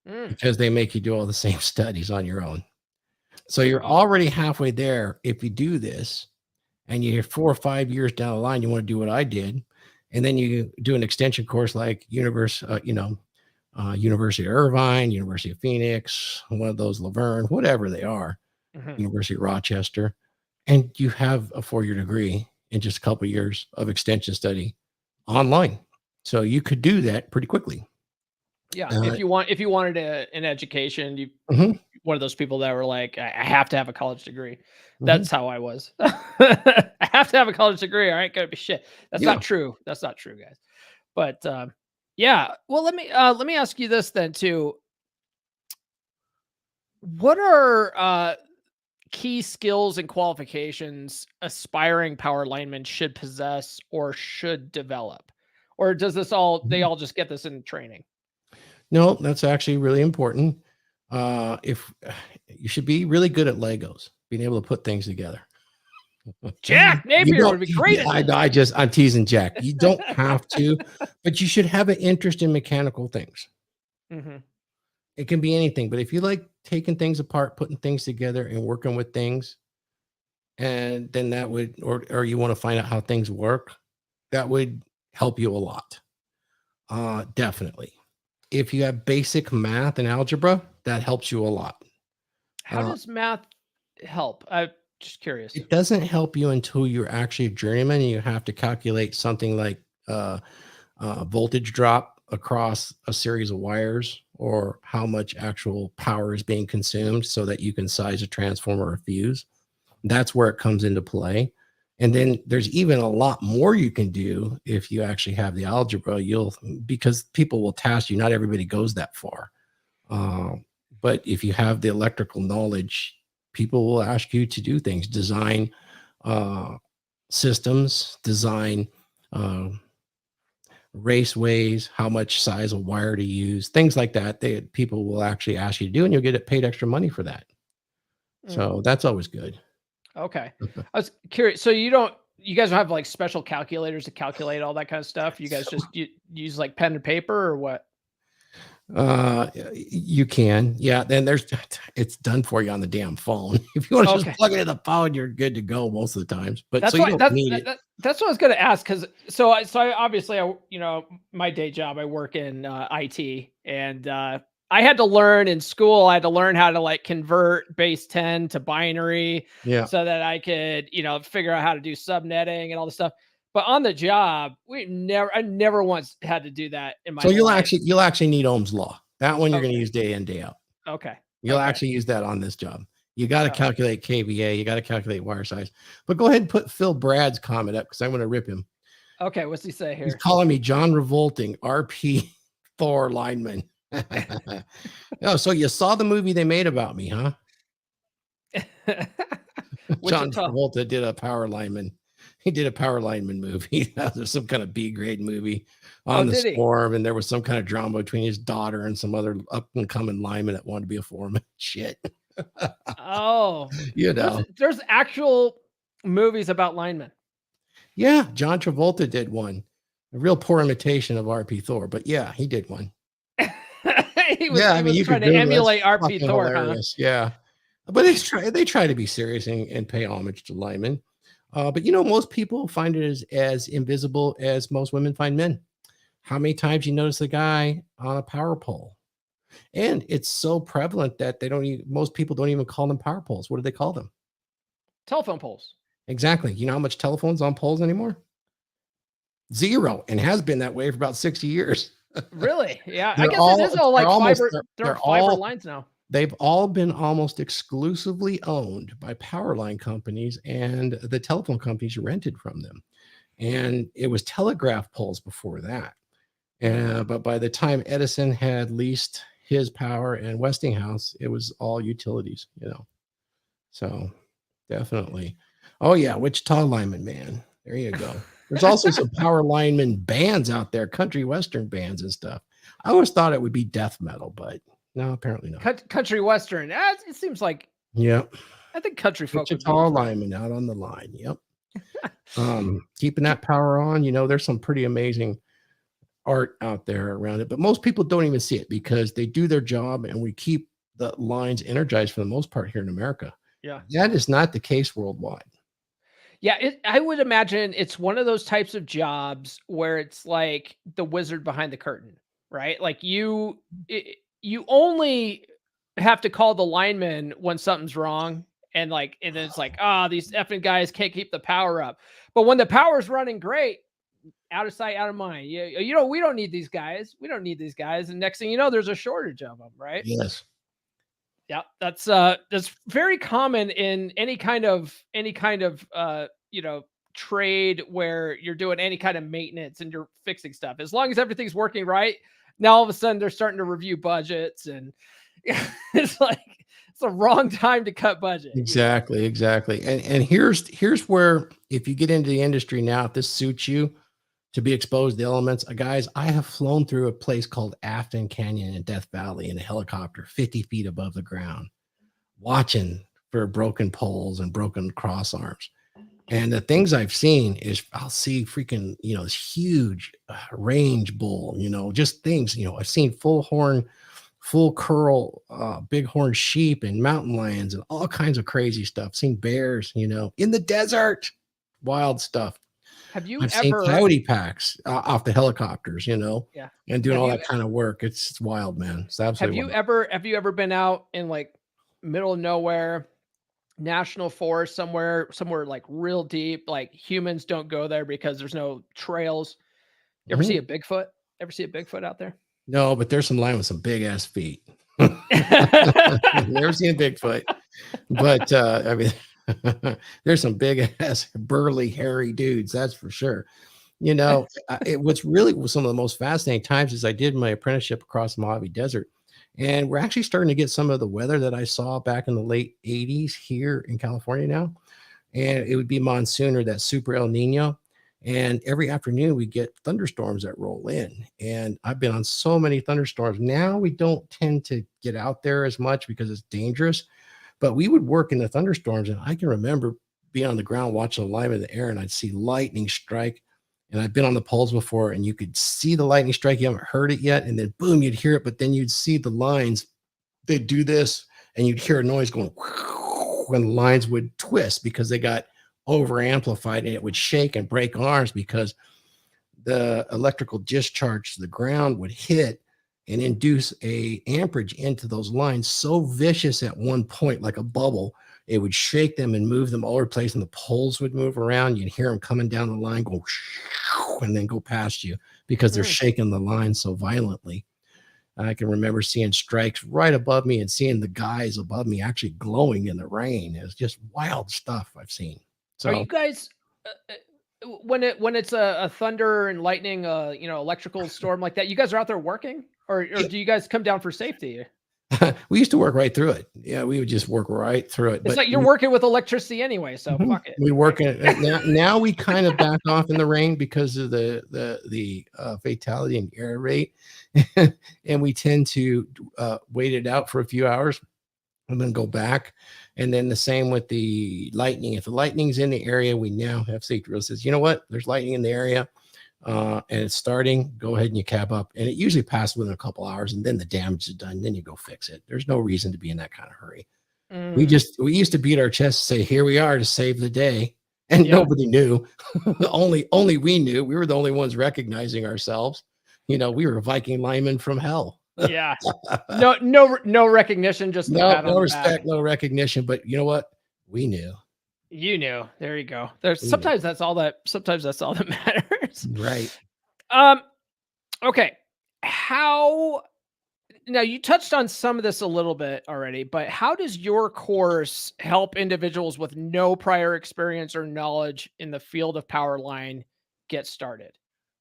S4: Because they make you do all the same studies on your own. So you're already halfway there if you do this, and you're 4 or 5 years down the line, you want to do what I did, and then you do an extension course like University of Irvine, University of Phoenix, one of those Laverne, whatever they are, University of Rochester, and you have a 4-year degree in just a couple of years of extension study online. So you could do that pretty quickly.
S2: Yeah, if you wanted an education, you one of those people that were like, I have to have a college degree. That's how I was. I have to have a college degree. All right, gotta be shit. That's not true. That's not true, guys. But yeah. Well, let me ask you this then too. What are key skills and qualifications aspiring power linemen should possess or should develop? Or does this they all just get this in training?
S4: No, that's actually really important. If you should be really good at Legos, being able to put things together.
S2: Jack Napier would be great.
S4: I'm teasing Jack. You don't have to, but you should have an interest in mechanical things. It can be anything, but if you like taking things apart, putting things together, and working with things, and then that would, or you want to find out how things work, that would help you a lot. Definitely. If you have basic math and algebra, that helps you a lot.
S2: How does math help? I'm just curious.
S4: It doesn't help you until you're actually a journeyman and you have to calculate something like voltage drop across a series of wires, or how much actual power is being consumed so that you can size a transformer or a fuse. That's where it comes into play. And then there's even a lot more you can do if you actually have the algebra. Because people will task you, not everybody goes that far. But if you have the electrical knowledge, people will ask you to do things, design systems, design raceways, how much size of wire to use, things like that. People will actually ask you to do, and you'll get paid extra money for that. So that's always good.
S2: Okay. I was curious. So you guys don't have like special calculators to calculate all that kind of stuff? You guys just use like pen and paper, or what?
S4: You can. Yeah. Then it's done for you on the damn phone. If you want to just plug it in the phone, you're good to go most of the times. But
S2: that's what I was going to ask. Cause I obviously, my day job, I work in IT, and I had to learn in school. I had to learn how to like convert base 10 to binary, so that I could, figure out how to do subnetting and all this stuff. But on the job, I never once had to do that in my life.
S4: You'll actually need Ohm's law. That one you're going to use day in, day out.
S2: Okay.
S4: You'll actually use that on this job. You got to calculate KVA. You got to calculate wire size. But go ahead and put Phil Brad's comment up, because I'm going to rip him.
S2: Okay. What's he say here?
S4: He's calling me John Revolting, RP Thor lineman. Oh, so you saw the movie they made about me, huh? John Travolta did a Power Lineman. He did a Power Lineman movie. That was some kind of B-grade movie on the Storm, and there was some kind of drama between his daughter and some other up-and-coming lineman that wanted to be a foreman. Shit.
S2: Oh,
S4: know,
S2: there's actual movies about linemen.
S4: Yeah, John Travolta did one. A real poor imitation of RP Thor, but yeah, he did one.
S2: He was trying to emulate RP Thor, huh?
S4: Yeah, but they try to be serious and pay homage to linemen. But most people find it as invisible as most women find men. How many times you notice a guy on a power pole? And it's so prevalent that most people don't even call them power poles. What do they call them?
S2: Telephone poles.
S4: Exactly. You know how much telephone's on poles anymore? Zero, and has been that way for about 60 years.
S2: Really? Yeah. I guess it is all like fiber. They're fiber lines now.
S4: They've all been almost exclusively owned by power line companies, and the telephone companies rented from them. And it was telegraph poles before that. But by the time Edison had leased his power and Westinghouse, it was all utilities, So definitely. Oh yeah, Wichita lineman, man. There you go. There's also some power lineman bands out there, country western bands and stuff. I always thought it would be death metal, but no, apparently not.
S2: Country western. It seems like.
S4: Yep.
S2: I think country folk.
S4: Wichita lineman out on the line. Yep. Keeping that power on. There's some pretty amazing art out there around it, but most people don't even see it because they do their job, and we keep the lines energized for the most part here in America.
S2: Yeah.
S4: That is not the case worldwide.
S2: Yeah, I would imagine it's one of those types of jobs where it's like the wizard behind the curtain, right? Like you only have to call the lineman when something's wrong, and then it's like, these effing guys can't keep the power up. But when the power's running great, out of sight, out of mind. We don't need these guys. We don't need these guys. And next thing you know, there's a shortage of them, right?
S4: Yes.
S2: Yeah, that's very common in any kind of trade where you're doing any kind of maintenance and you're fixing stuff. As long as everything's working right, now all of a sudden they're starting to review budgets, and it's like it's the wrong time to cut budget.
S4: Exactly. And here's where, if you get into the industry now, if this suits you to be exposed to elements, guys, I have flown through a place called Afton Canyon in Death Valley in a helicopter 50 feet above the ground, watching for broken poles and broken cross arms. And the things I've seen is I'll see freaking, this huge range bull, just things, I've seen full horn, full curl, bighorn sheep and mountain lions and all kinds of crazy stuff. Seen bears, in the desert, wild stuff.
S2: Have you
S4: I've seen coyote packs off the helicopters, and doing all that kind of work. It's wild, man. It's absolutely wild.
S2: Have you ever been out in like middle of nowhere, national forest, somewhere like real deep, like humans don't go there because there's no trails? You ever see a Bigfoot? Ever see a Bigfoot out there?
S4: No, but there's some lion with some big ass feet. Never seen a Bigfoot, but I mean, there's some big ass, burly, hairy dudes. That's for sure. What's really some of the most fascinating times is I did my apprenticeship across the Mojave Desert, and we're actually starting to get some of the weather that I saw back in the late 80s here in California now. And it would be monsoon or that super El Nino. And every afternoon we get thunderstorms that roll in. And I've been on so many thunderstorms. Now we don't tend to get out there as much because it's dangerous. But we would work in the thunderstorms, and I can remember being on the ground watching the lineman in the air, and I'd see lightning strike. And I've been on the poles before, and you could see the lightning strike. You haven't heard it yet, and then boom, you'd hear it. But then you'd see the lines. They'd do this, and you'd hear a noise going when the lines would twist because they got over amplified, and it would shake and break arms because the electrical discharge to the ground would hit and induce a amperage into those lines so vicious at one point, like a bubble, it would shake them and move them all over the place, and the poles would move around. You'd hear them coming down the line, go and then go past you because they're shaking the line so violently. I can remember seeing strikes right above me and seeing the guys above me actually glowing in the rain. It's just wild stuff I've seen. So,
S2: are you guys when it's a thunder and lightning, electrical storm like that, you guys are out there working, or do you guys come down for safety?
S4: We used to work right through it. Yeah, we would just work right through it.
S2: It's like you're working with electricity anyway, so fuck it.
S4: We work it now. We kind of back off in the rain because of the fatality and error rate, and we tend to wait it out for a few hours and then go back. And then the same with the lightning. If the lightning's in the area, we now have safety rules. Says, you know what? There's lightning in the area, and it's starting. Go ahead and you cap up, and it usually passes within a couple hours, and then the damage is done. Then you go fix it. There's no reason to be in that kind of hurry. We used to beat our chest and say, "Here we are to save the day," and nobody knew. only we knew. We were the only ones recognizing ourselves. We were Viking linemen from hell.
S2: Yeah. No recognition, just
S4: no respect, no recognition. But you know what? We knew.
S2: You knew. There you go. Sometimes that's all that matters.
S4: Right.
S2: Okay. Now you touched on some of this a little bit already, but how does your course help individuals with no prior experience or knowledge in the field of power line get started?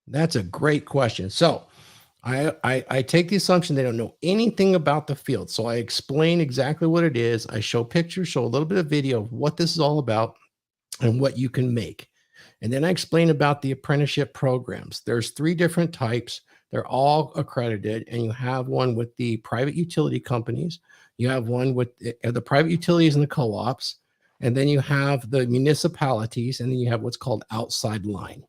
S4: That's a great question. So I take the assumption they don't know anything about the field. So I explain exactly what it is. I show pictures, show a little bit of video of what this is all about and what you can make. And then I explain about the apprenticeship programs. There's 3 different types. They're all accredited, and you have one with the private utility companies. You have one with the private utilities and the co-ops, and then you have the municipalities, and then you have what's called outside line.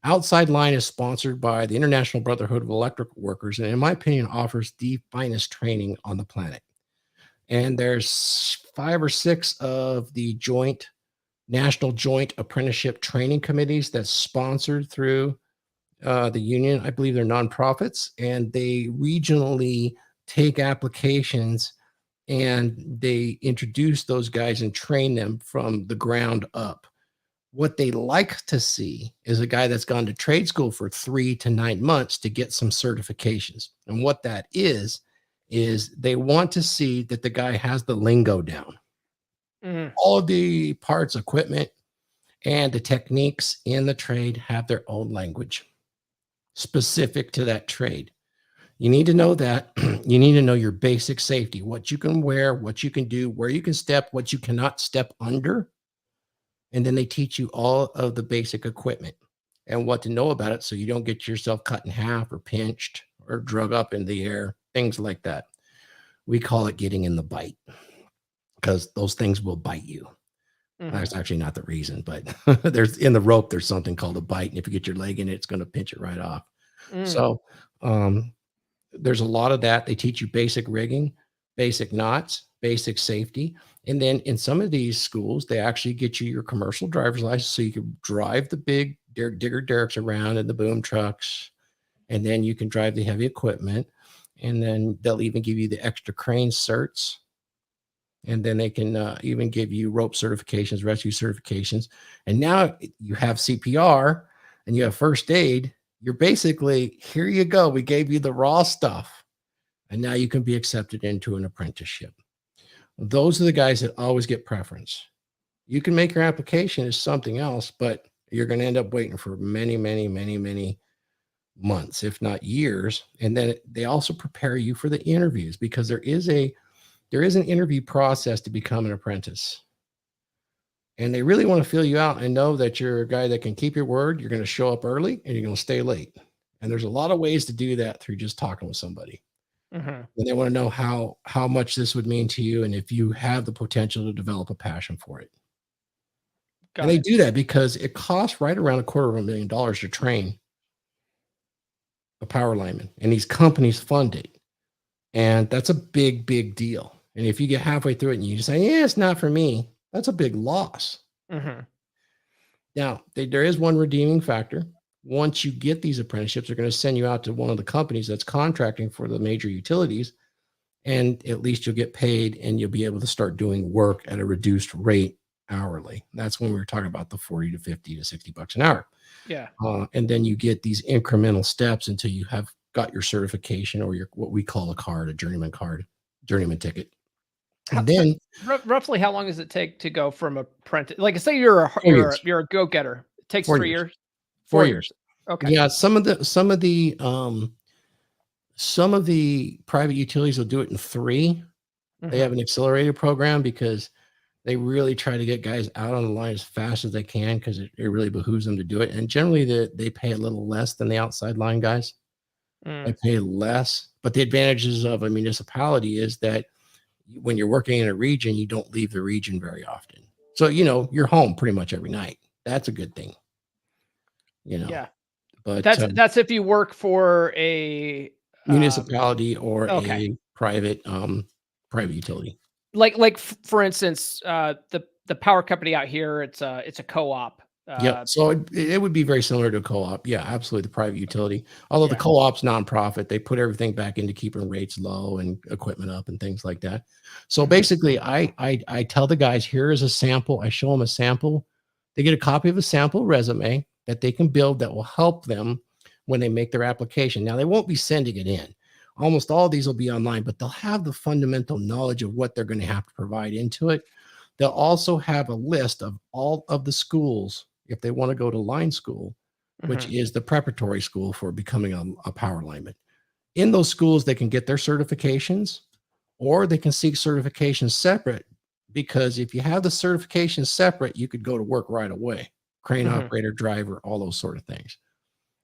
S4: Outside Line is sponsored by the International Brotherhood of Electrical Workers, and in my opinion, offers the finest training on the planet. And there's 5 or 6 of the national joint apprenticeship training committees that's sponsored through the union. I believe they're nonprofits, and they regionally take applications and they introduce those guys and train them from the ground up. What they like to see is a guy that's gone to trade school for 3 to 9 months to get some certifications. And what that is they want to see that the guy has the lingo down. All of the parts, equipment, and the techniques in the trade have their own language specific to that trade. You need to know that. You need to know your basic safety, what you can wear, what you can do, where you can step, what you cannot step under. And then they teach you all of the basic equipment and what to know about it so you don't get yourself cut in half or pinched or drug up in the air, things like that. We call it getting in the bite because those things will bite you. That's actually not the reason, but there's in the rope, there's something called a bite. And if you get your leg in it, it's going to pinch it right off. So there's a lot of that. They teach you basic rigging, basic knots, basic safety. And then in some of these schools, they actually get you your commercial driver's license so you can drive the big digger derricks around and the boom trucks. And then you can drive the heavy equipment. And then they'll even give you the extra crane certs. And then they can even give you rope certifications, rescue certifications. And now you have CPR and you have first aid. You're basically, here you go. We gave you the raw stuff. And now you can be accepted into an apprenticeship. Those are the guys that always get preference. You can make your application as something else, but you're going to end up waiting for many, many, many, many months, if not years. And then they also prepare you for the interviews because there is an interview process to become an apprentice. And they really want to feel you out and know that you're a guy that can keep your word. You're going to show up early and you're going to stay late. And there's a lot of ways to do that through just talking with somebody. And they want to know how much this would mean to you and if you have the potential to develop a passion for it. They do that because it costs right around $250,000 to train a power lineman. And these companies fund it. And that's a big, big deal. And if you get halfway through it and you just say, yeah, it's not for me, that's a big loss. Now, there is one redeeming factor. Once you get these apprenticeships, they're going to send you out to one of the companies that's contracting for the major utilities. And at least you'll get paid and you'll be able to start doing work at a reduced rate hourly. That's when we were talking about the 40 to 50 to 60 bucks an hour.
S2: Yeah.
S4: And then you get these incremental steps until you have got your certification or your what we call a card, a journeyman card, journeyman ticket. And then
S2: roughly how long does it take to go from apprentice? Like say you're a go-getter. It takes 3 years.
S4: 4 years.
S2: Okay.
S4: Yeah, some of the private utilities will do it in 3. They have an accelerated program because they really try to get guys out on the line as fast as they can because it really behooves them to do it. And generally they pay a little less than the outside line guys. They pay less, but the advantages of a municipality is that when you're working in a region, you don't leave the region very often. So, you're home pretty much every night. That's a good thing.
S2: Yeah.
S4: But
S2: that's if you work for a
S4: municipality or a private utility.
S2: Like for instance, the power company out here, it's a co-op.
S4: Yeah, so it would be very similar to a co-op. Yeah, absolutely, the private utility. Although the co-op's nonprofit, they put everything back into keeping rates low and equipment up and things like that. So basically, I tell the guys, here is a sample. I show them a sample. They get a copy of a sample resume that they can build that will help them when they make their application. Now, they won't be sending it in. Almost all of these will be online, but they'll have the fundamental knowledge of what they're going to have to provide into it. They'll also have a list of all of the schools if they want to go to line school, which is the preparatory school for becoming a power lineman. In those schools, they can get their certifications or they can seek certifications separate because if you have the certification separate, you could go to work right away. Crane operator, driver, all those sort of things.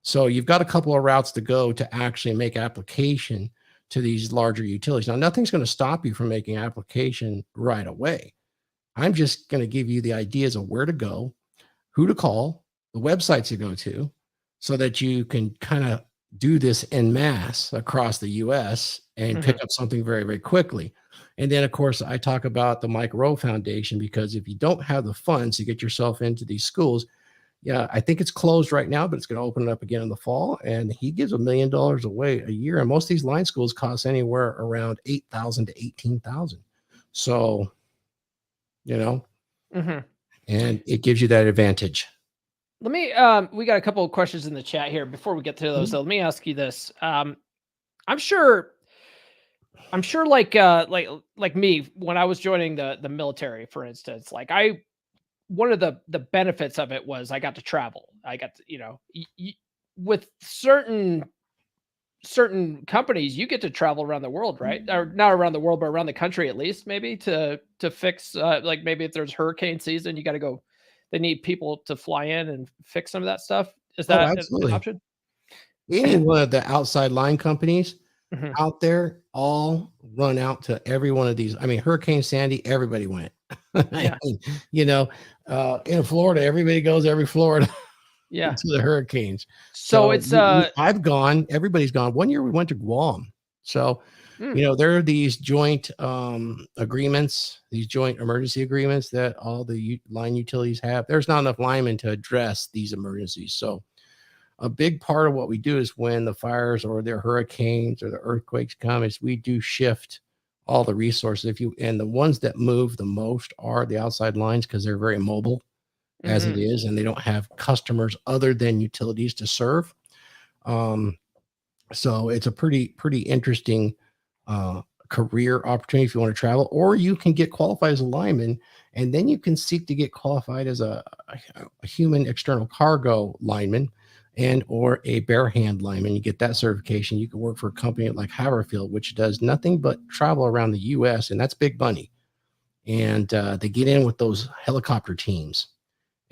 S4: So you've got a couple of routes to go to actually make application to these larger utilities. Now, nothing's going to stop you from making application right away. I'm just going to give you the ideas of where to go, who to call, the websites to go to, so that you can kind of do this en masse across the U.S. and pick up something very, very quickly. And then, of course, I talk about the Mike Rowe Foundation, because if you don't have the funds to get yourself into these schools, yeah, I think it's closed right now, but it's going to open it up again in the fall. And he gives $1 million away a year. And most of these line schools cost anywhere around $8,000 to $18,000. So, you know, and it gives you that advantage.
S2: Let me, we got a couple of questions in the chat here before we get to those. So let me ask you this. I'm sure like me, when I was joining the military, for instance, like one of the benefits of it was I got to travel. I got to, you know, with certain companies, you get to travel around the world, right? Or not around the world, but around the country at least, maybe to fix, like maybe if there's hurricane season, you got to go. They need people to fly in and fix some of that stuff. Is that an option?
S4: Any one of the outside line companies out there all run out to every one of these. I mean, Hurricane Sandy, everybody went.
S2: Yeah.
S4: You know, in Florida, everybody goes every Florida.
S2: Yeah.
S4: To the hurricanes.
S2: So it's
S4: I've gone, everybody's gone. One year we went to Guam. So, you know, there are these joint agreements, these joint emergency agreements that all the line utilities have. There's not enough linemen to address these emergencies. So a big part of what we do is when the fires or the hurricanes or the earthquakes come is we do shift all the resources. And the ones that move the most are the outside lines, because they're very mobile as it is, and they don't have customers other than utilities to serve. So it's a pretty interesting career opportunity if you want to travel, or you can get qualified as a lineman, and then you can seek to get qualified as a human external cargo lineman and or a bare hand lineman. You get that certification. You can work for a company like Haverfield, which does nothing but travel around the U.S., and that's big money. And they get in with those helicopter teams.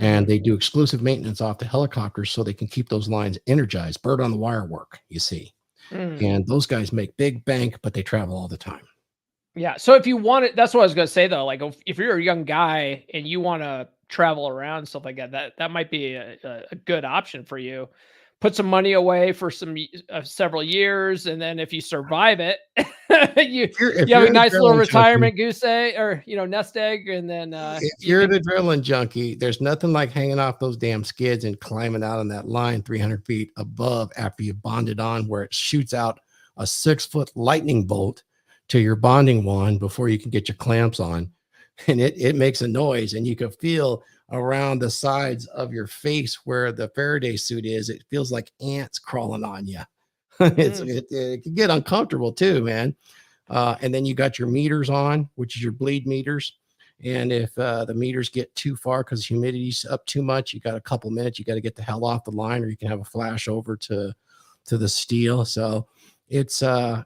S4: And they do exclusive maintenance off the helicopters so they can keep those lines energized, bird on the wire work, you see. And those guys make big bank, but they travel all the time.
S2: Yeah. So if you want it, that's what I was going to say though. Like if you're a young guy and you want to travel around, stuff like that might be a good option for you. Put some money away for several years, and then if you survive it, you have a nice little retirement goose egg, or nest egg, and then
S4: if you're an adrenaline junkie, there's nothing like hanging off those damn skids and climbing out on that line 300 feet above after you bonded on, where it shoots out a 6-foot lightning bolt to your bonding wand before you can get your clamps on, and it makes a noise, and you can feel around the sides of your face where the Faraday suit is. It feels like ants crawling on you. It can get uncomfortable too, man. And then you got your meters on, which is your bleed meters. And if the meters get too far because humidity's up too much, you got a couple minutes, you got to get the hell off the line, or you can have a flash over to the steel. So it's about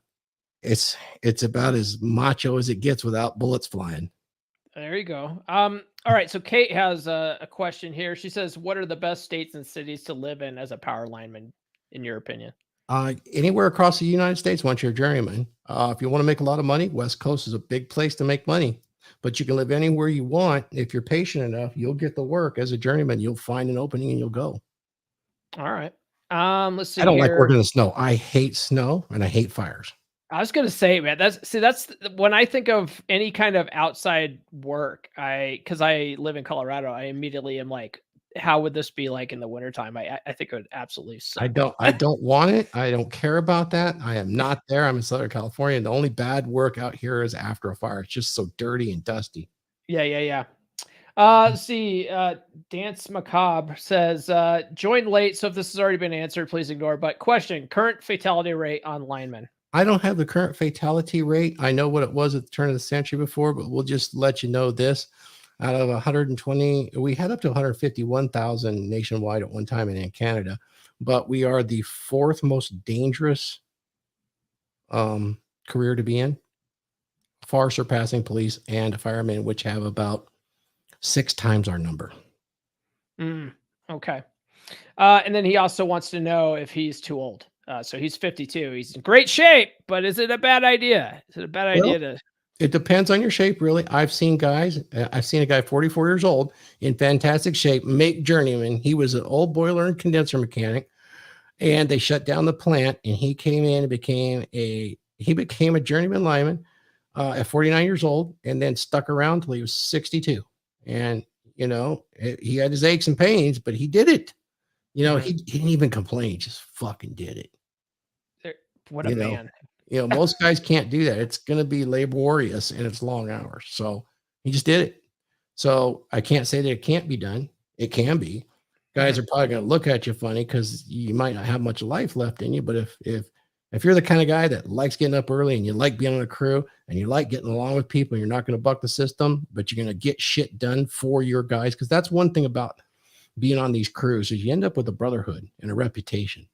S4: as macho as it gets without bullets flying.
S2: There you go. All right. So Kate has a question here. She says, what are the best states and cities to live in as a power lineman, in your opinion?
S4: Anywhere across the United States once you're a journeyman. If you want to make a lot of money, West Coast is a big place to make money. But you can live anywhere you want. If you're patient enough, you'll get the work as a journeyman. You'll find an opening and you'll go.
S2: All right. Let's see.
S4: I don't like working in the snow. I hate snow and I hate fires.
S2: I was gonna say, man, that's when I think of any kind of outside work, because I live in Colorado, I immediately am like, how would this be like in the wintertime? I think it would absolutely suck.
S4: I don't want it. I don't care about that. I am not there. I'm in Southern California. And the only bad work out here is after a fire. It's just so dirty and dusty.
S2: Yeah. Let's see. Dance Macabre says, join late. So if this has already been answered, please ignore. But question, current fatality rate on linemen.
S4: I don't have the current fatality rate. I know what it was at the turn of the century before, but we'll just let you know this. Out of 120, we had up to 151,000 nationwide at one time in Canada, but we are the 4th most dangerous career to be in, far surpassing police and firemen, which have about 6 times our number.
S2: Okay. And then he also wants to know if he's too old. So he's 52. He's in great shape, but is it a bad idea? Is it a bad idea to?
S4: It depends on your shape, really. I've seen a guy 44 years old in fantastic shape make journeyman. He was an old boiler and condenser mechanic, and they shut down the plant, and he came in and became a He became a journeyman lineman at 49 years old, and then stuck around till he was 62. And he had his aches and pains, but he did it. He didn't even complain; he just fucking did it.
S2: What a man!
S4: Most guys can't do that. It's going to be laborious and it's long hours. So he just did it. So I can't say that it can't be done. It can be. Guys are probably going to look at you funny because you might not have much life left in you. But if you're the kind of guy that likes getting up early and you like being on a crew and you like getting along with people, and you're not going to buck the system, but you're going to get shit done for your guys. Because that's one thing about being on these crews is you end up with a brotherhood and a reputation.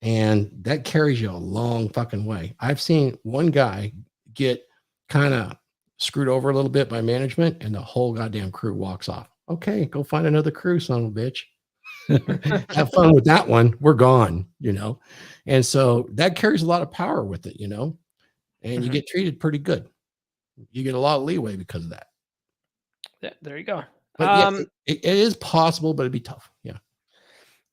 S4: And that carries you a long fucking way. I've seen one guy get kind of screwed over a little bit by management, and the whole goddamn crew walks off. Okay, go find another crew, son of a bitch. Have fun with that one. We're gone, And so that carries a lot of power with it, and you get treated pretty good. You get a lot of leeway because of that.
S2: Yeah, there you go.
S4: But it is possible, but it'd be tough. Yeah.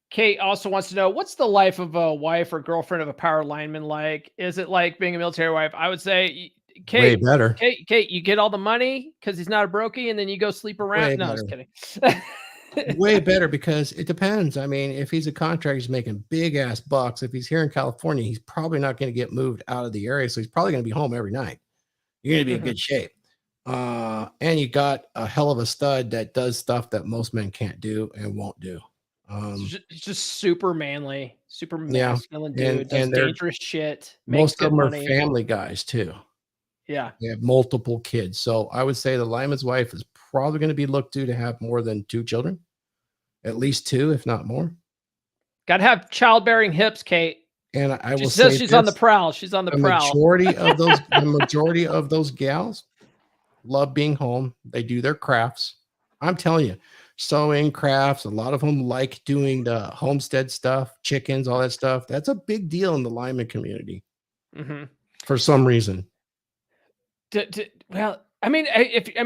S2: Kate also wants to know, what's the life of a wife or girlfriend of a power lineman like? Is it like being a military wife? I would say, Kate,
S4: way better.
S2: Kate, you get all the money because he's not a brokey, and then you go sleep around.
S4: Way
S2: no,
S4: better.
S2: I was kidding.
S4: Way better, because it depends. I mean, if he's a contractor, he's making big ass bucks. If he's here in California, he's probably not going to get moved out of the area. So he's probably going to be home every night. You're going to be in good shape. And you got a hell of a stud that does stuff that most men can't do and won't do.
S2: He's just super manly, super masculine dude, does
S4: and
S2: dangerous shit.
S4: Most of them are
S2: money.
S4: family guys too.
S2: Yeah.
S4: They have multiple kids. So I would say the lineman's wife is probably going to be looked to have more than 2 children, at least 2, if not more.
S2: Got to have childbearing hips, Kate.
S4: And I will
S2: say
S4: she's
S2: this, on the prowl. She's on the prowl.
S4: The majority of those gals love being home. They do their crafts. I'm telling you, sewing, crafts. A lot of them like doing the homestead stuff, chickens, all that stuff. That's a big deal in the lineman community for some reason.
S2: Well, I mean,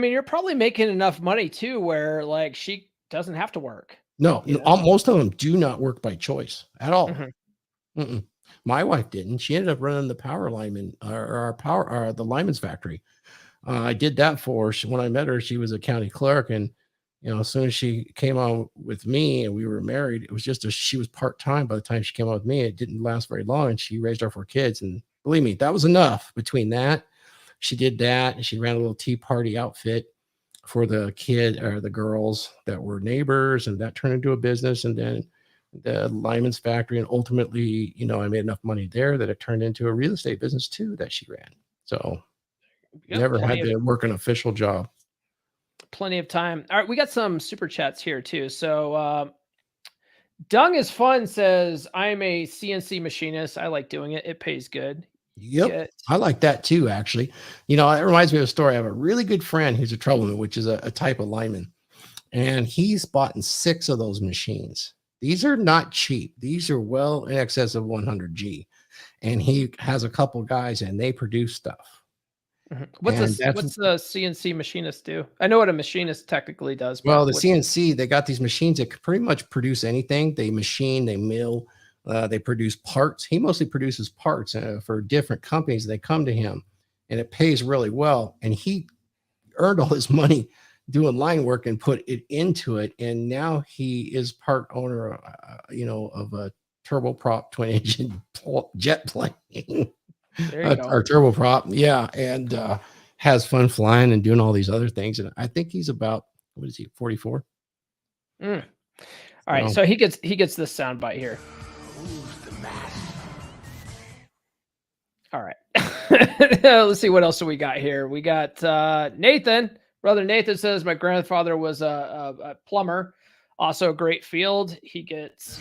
S2: you're probably making enough money too, where like she doesn't have to work.
S4: No, most of them do not work by choice at all. My wife didn't. She ended up running the power lineman or the lineman's factory. I did that for her. When I met her, she was a county clerk, and as soon as she came on with me and we were married, it was just she was part-time by the time she came on with me. It didn't last very long, and she raised our 4 kids. And believe me, that was enough. Between that, she did that, and she ran a little tea party outfit for the kid or the girls that were neighbors, and that turned into a business. And then the lineman's factory, and ultimately, I made enough money there that it turned into a real estate business too that she ran. So never had to work an official job.
S2: Plenty of time. All right, we got some super chats here too. So Dung is Fun says, I'm a CNC machinist. I like doing it. It pays good.
S4: Yep. I like that too, actually. It reminds me of a story. I have a really good friend who's a troubleman, which is a type of lineman. And he's bought 6 of those machines. These are not cheap. These are well in excess of 100G. And he has a couple guys, and they produce stuff.
S2: What's the CNC machinist do? I know what a machinist technically does.
S4: Well, the CNC, they got these machines that can pretty much produce anything. They machine, they mill, they produce parts. He mostly produces parts for different companies. They come to him, and it pays really well. And he earned all his money doing line work and put it into it. And now he is part owner, of a turboprop twin engine jet plane. Our turboprop. Yeah. And has fun flying and doing all these other things. And I think he's about, 44?
S2: All right. So he gets this sound bite here. All right. Let's see what else do we got here. We got Nathan. Brother Nathan says, my grandfather was a plumber, also a great field. He gets.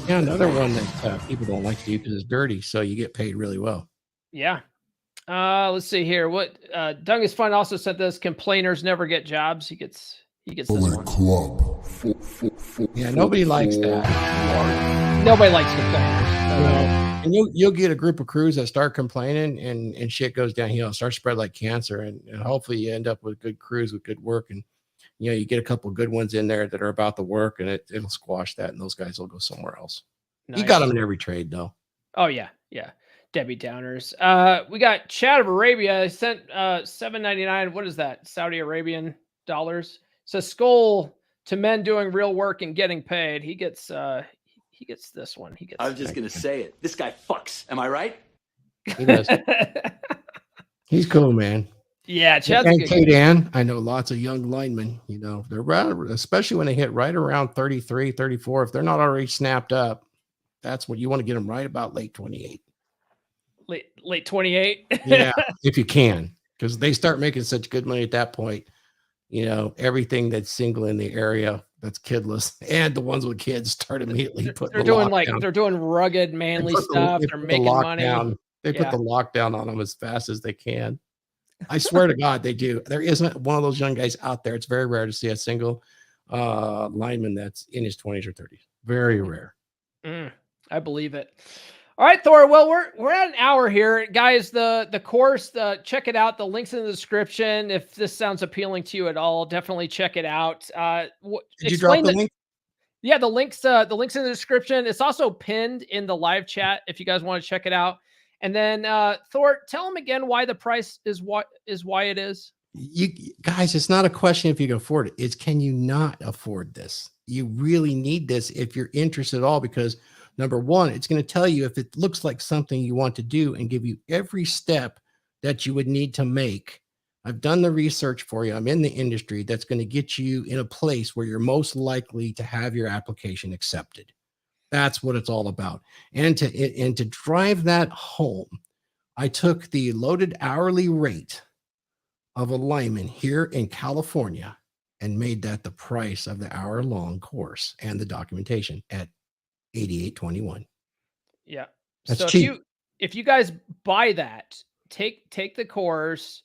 S4: Yeah, another one that people don't like to do because it's dirty, so you get paid really well.
S2: Yeah. Let's see here. What Doug is Fun also said this: complainers never get jobs. He gets this one.
S4: Club. Yeah, nobody likes that.
S2: Nobody likes complainers.
S4: And you'll get a group of crews that start complaining, and shit goes downhill. It starts to spread like cancer, and hopefully you end up with good crews with good work, and you get a couple of good ones in there that are about the work, and it'll squash that, and those guys will go somewhere else. Nice. You got them in every trade, though.
S2: Oh yeah, yeah. Debbie Downers. We got Chad of Arabia. I sent $7.99. What is that? Saudi Arabian dollars. So skull to men doing real work and getting paid. He gets this one. He gets.
S14: I was just gonna say it. This guy fucks. Am I right?
S4: He does. He's cool, man.
S2: Yeah, Chad's a
S4: and
S2: good
S4: Kate
S2: guy.
S4: Ann, I know lots of young linemen, they're around, especially when they hit right around 33, 34. If they're not already snapped up, that's what you want to get them right about late 28.
S2: Late 28.
S4: Yeah, if you can, because they start making such good money at that point. Everything that's single in the area that's kidless and the ones with kids start immediately putting
S2: They're doing rugged manly stuff. They're making money.
S4: They put the lockdown on them as fast as they can. I swear to God, they do. There isn't one of those young guys out there. It's very rare to see a single lineman that's in his 20s or 30s. Very rare.
S2: I believe it. All right, Thor. Well, we're at an hour here, guys. The course, check it out. The link's in the description. If this sounds appealing to you at all, definitely check it out.
S4: Did you drop the link?
S2: Yeah, the link's in the description. It's also pinned in the live chat if you guys want to check it out. And then Thor, tell them again why the price is why it is.
S4: You guys, it's not a question if you can afford it. It's can you not afford this? You really need this if you're interested at all, because number one, it's going to tell you if it looks like something you want to do and give you every step that you would need to make. I've done the research for you. I'm in the industry. That's going to get you in a place where you're most likely to have your application accepted. That's what it's all about. And to drive that home, I took the loaded hourly rate of a lineman here in California and made that the price of the hour-long course and the documentation at $88.21.
S2: Yeah.
S4: That's
S2: so
S4: cheap.
S2: If you guys buy that, take the course,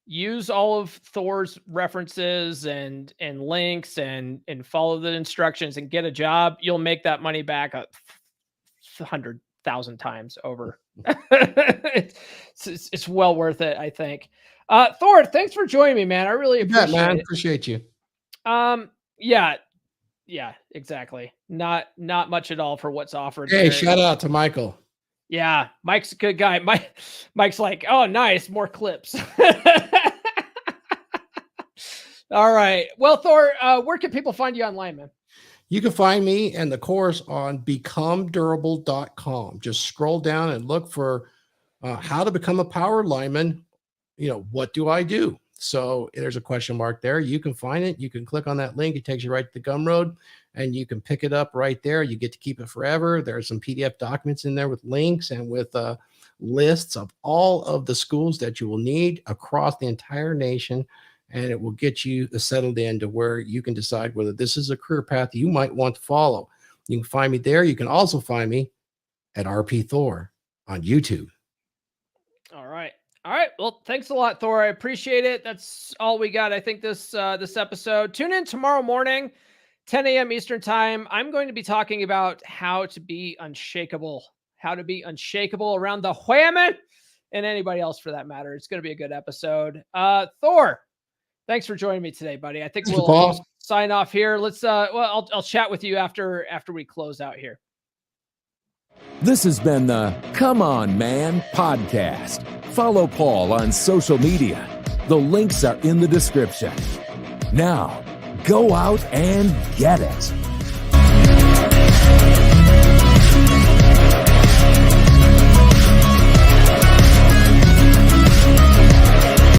S2: use all of Thor's references and links and follow the instructions and get a job, you'll make that money back 100,000 times over. It's well worth it, I think. Thor, thanks for joining me, man. I really appreciate it.
S4: Appreciate you.
S2: Yeah, exactly. Not much at all for what's offered.
S4: Hey,
S2: there.
S4: shout out to Michael.
S2: Yeah, Mike's a good guy. Mike's like, oh, nice, more clips. All right. Well, Thor, where can people find you online, man?
S4: You can find me and the course on becomedurable.com. Just scroll down and look for how to become a power lineman. What do I do? So there's a question mark there. You can find it. You can click on that link. It takes you right to the Gumroad and you can pick it up right there. You get to keep it forever. There's some PDF documents in there with links and with lists of all of the schools that you will need across the entire nation. And it will get you settled in to where you can decide whether this is a career path you might want to follow. You can find me there. You can also find me at RP Thor on YouTube.
S2: All right. Well, thanks a lot, Thor. I appreciate it. That's all we got. I think this episode. Tune in tomorrow morning, 10 a.m. Eastern time. I'm going to be talking about how to be unshakable around the whammy and anybody else for that matter. It's going to be a good episode. Thor, thanks for joining me today, buddy. I think we'll sign off here. Let's I'll chat with you after we close out here.
S3: This has been the Come On Man podcast. Follow Paul on social media. The links are in the description. Now, go out and get it.